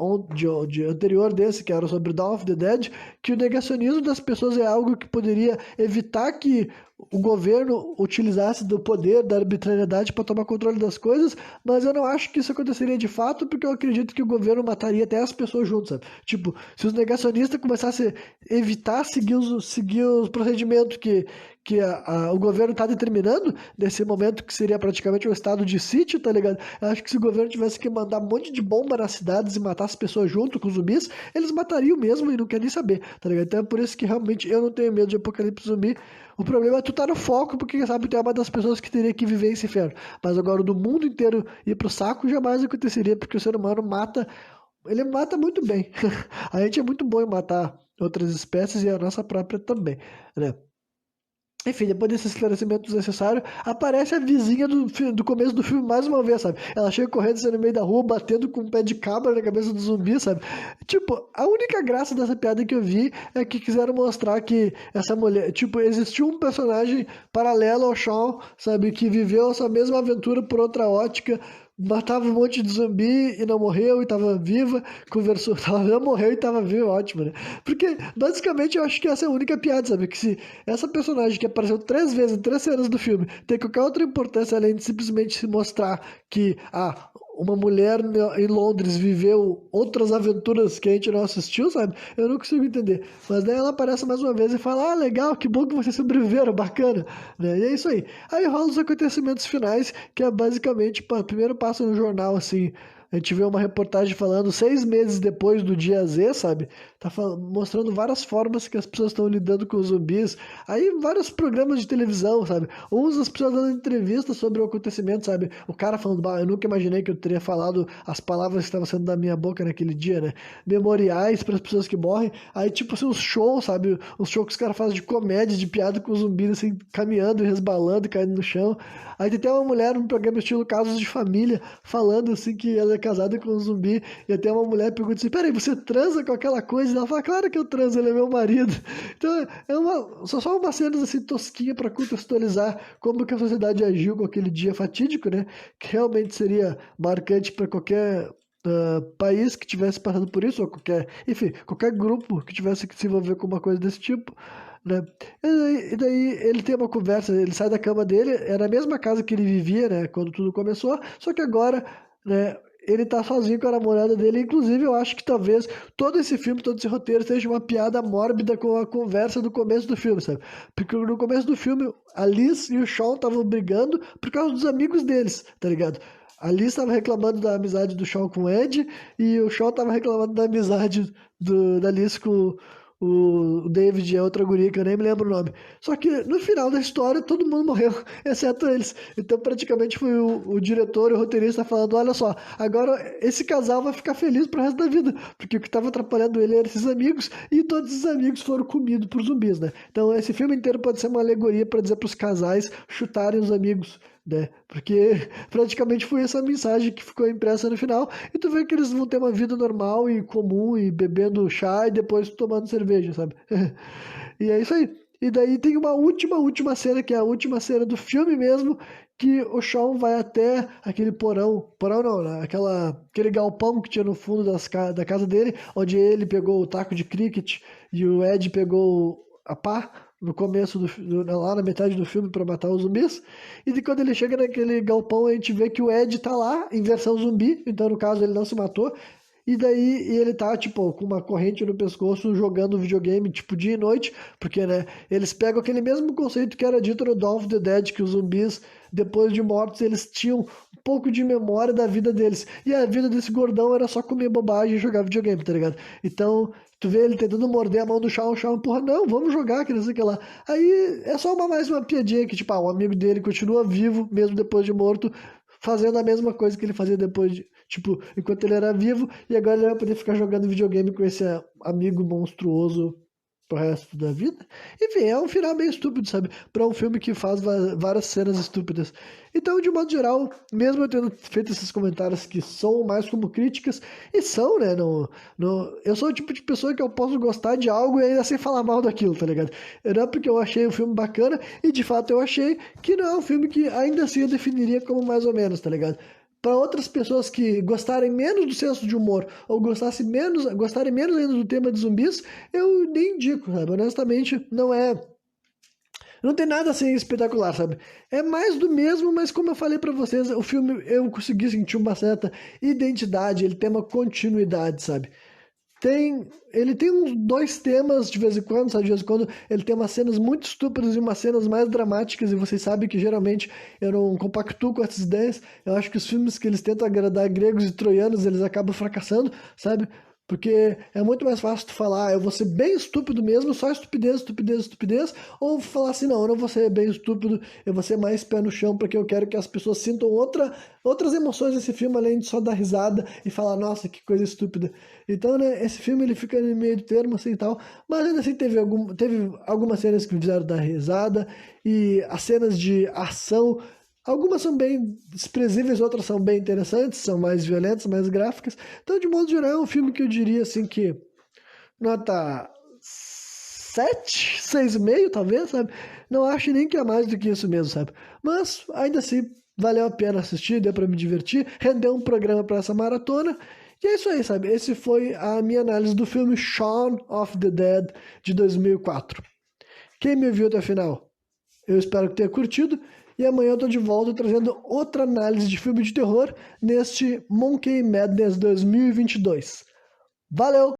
anterior desse, que era sobre Dawn of the Dead, que o negacionismo das pessoas é algo que poderia evitar que o governo utilizasse do poder, da arbitrariedade para tomar controle das coisas, mas eu não acho que isso aconteceria de fato, porque eu acredito que o governo mataria até as pessoas juntas, sabe? Tipo, se os negacionistas começassem a evitar seguir os procedimentos que o governo está determinando, nesse momento que seria praticamente um estado de sítio, tá ligado? Eu acho que se o governo tivesse que mandar um monte de bomba nas cidades e matar as pessoas junto com os zumbis, eles matariam mesmo e não querem nem saber, tá ligado? Então é por isso que realmente eu não tenho medo de apocalipse zumbi. O problema é tu tá no foco, porque sabe, tu é uma das pessoas que teria que viver esse inferno. Mas agora do mundo inteiro ir pro saco jamais aconteceria, porque o ser humano mata, ele mata muito bem. A gente é muito bom em matar outras espécies e a nossa própria também, né? Enfim, depois desse esclarecimento desnecessário, aparece a vizinha do começo do filme mais uma vez, sabe? Ela chega correndo assim, no meio da rua, batendo com um pé de cabra na cabeça do zumbi, sabe? Tipo, a única graça dessa piada que eu vi é que quiseram mostrar que essa mulher, tipo, existiu um personagem paralelo ao Shaun, sabe? Que viveu essa mesma aventura por outra ótica, matava um monte de zumbi e não morreu e tava viva, conversou, não morreu e tava viva, ótimo, né? Porque, basicamente, eu acho que essa é a única piada, sabe? Que se essa personagem que apareceu 3 vezes em 3 cenas do filme tem qualquer outra importância além de simplesmente se mostrar que, uma mulher em Londres viveu outras aventuras que a gente não assistiu, sabe? Eu não consigo entender. Mas daí ela aparece mais uma vez e fala, legal, que bom que vocês sobreviveram, bacana, né? E é isso aí. Aí rola os acontecimentos finais, que é basicamente, primeiro passa no jornal, assim, a gente vê uma reportagem falando 6 meses depois do dia Z, sabe? Tá mostrando várias formas que as pessoas estão lidando com os zumbis. Aí vários programas de televisão, sabe? Uns as pessoas dando entrevistas sobre o acontecimento, sabe? O cara falando, eu nunca imaginei que eu teria falado as palavras que estavam saindo da minha boca naquele dia, né? Memoriais para as pessoas que morrem. Aí tipo assim, uns shows, sabe? Os shows que os caras fazem de comédia, de piada com os zumbis, assim, caminhando, resbalando, caindo no chão. Aí tem até uma mulher num programa estilo Casos de Família, falando assim que ela é casada com um zumbi, e até uma mulher pergunta assim, peraí, você transa com aquela coisa? E ela fala, claro que eu transo, ele é meu marido. Então, só umas cenas assim tosquinhas para contextualizar como que a sociedade agiu com aquele dia fatídico, né? Que realmente seria marcante para qualquer país que tivesse passado por isso, ou qualquer grupo que tivesse que se envolver com uma coisa desse tipo, né? E daí ele tem uma conversa, ele sai da cama dele, era a mesma casa que ele vivia, né, quando tudo começou, só que agora, né, ele tá sozinho com a namorada dele. Inclusive eu acho que talvez todo esse filme, todo esse roteiro seja uma piada mórbida com a conversa do começo do filme, sabe? Porque no começo do filme a Liz e o Shaun estavam brigando por causa dos amigos deles, tá ligado? A Liz estava reclamando da amizade do Shaun com o Ed, e o Shaun estava reclamando da amizade da Liz com o David, é outra guria que eu nem me lembro o nome. Só que no final da história todo mundo morreu, exceto eles. Então praticamente foi o diretor e o roteirista falando, olha só, agora esse casal vai ficar feliz pro resto da vida, porque o que estava atrapalhando ele eram esses amigos, e todos esses amigos foram comidos por zumbis, né? Então esse filme inteiro pode ser uma alegoria para dizer pros casais chutarem os amigos, né? Porque praticamente foi essa mensagem que ficou impressa no final, e tu vê que eles vão ter uma vida normal e comum, e bebendo chá e depois tomando cerveja, sabe? E é isso aí. E daí tem uma última cena, que é a última cena do filme mesmo, que o Shaun vai até aquele porão não, né? Aquele galpão que tinha no fundo da casa dele, onde ele pegou o taco de cricket e o Ed pegou a pá no começo lá na metade do filme para matar os zumbis. E de quando ele chega naquele galpão, a gente vê que o Ed tá lá em versão zumbi, então no caso ele não se matou. E daí ele tá, tipo, com uma corrente no pescoço, jogando videogame, tipo, dia e noite, porque, né, eles pegam aquele mesmo conceito que era dito no Dawn of the Dead, que os zumbis, depois de mortos, eles tinham um pouco de memória da vida deles. E a vida desse gordão era só comer bobagem e jogar videogame, tá ligado? Então, tu vê ele tentando morder a mão do Shaun, porra, não, vamos jogar, que não sei o que lá. Aí é só mais uma piadinha que, tipo, o amigo dele continua vivo, mesmo depois de morto, fazendo a mesma coisa que ele fazia depois de, tipo, enquanto ele era vivo, e agora ele vai poder ficar jogando videogame com esse amigo monstruoso pro resto da vida. Enfim, é um final meio estúpido, sabe? Pra um filme que faz várias cenas estúpidas. Então, de modo geral, mesmo eu tendo feito esses comentários que são mais como críticas, e são, né? Eu sou o tipo de pessoa que eu posso gostar de algo e ainda assim falar mal daquilo, tá ligado? Não é porque eu achei o filme bacana, e de fato eu achei que não é um filme que ainda assim eu definiria como mais ou menos, tá ligado? Para outras pessoas que gostarem menos do senso de humor ou gostarem menos ainda do tema de zumbis, eu nem indico, sabe? Honestamente, não tem nada assim espetacular, sabe? É mais do mesmo, mas como eu falei pra vocês, o filme eu consegui sentir uma certa identidade, ele tem uma continuidade, sabe? Ele tem uns 2 temas de vez em quando, sabe? De vez em quando ele tem umas cenas muito estúpidas e umas cenas mais dramáticas, e vocês sabem que geralmente eu não compactuo com essas ideias. Eu acho que os filmes que eles tentam agradar gregos e troianos, eles acabam fracassando, sabe? Porque é muito mais fácil tu falar, eu vou ser bem estúpido mesmo, só estupidez, estupidez, estupidez, ou falar assim, não, eu não vou ser bem estúpido, eu vou ser mais pé no chão, porque eu quero que as pessoas sintam outras emoções nesse filme, além de só dar risada e falar, nossa, que coisa estúpida. Então, né, esse filme ele fica no meio de termo, assim, e tal, mas ainda assim teve algumas cenas que me fizeram dar risada, e as cenas de ação, algumas são bem desprezíveis, outras são bem interessantes, são mais violentas, mais gráficas. Então, de modo geral, é um filme que eu diria assim que nota 7, 6,5 talvez, sabe? Não acho nem que é mais do que isso mesmo, sabe? Mas, ainda assim, valeu a pena assistir, deu pra me divertir, rendeu um programa pra essa maratona. E é isso aí, sabe? Esse foi a minha análise do filme Shaun of the Dead, de 2004. Quem me viu até o final? Eu espero que tenha curtido. E amanhã eu tô de volta trazendo outra análise de filme de terror neste Monkey Madness 2022. Valeu!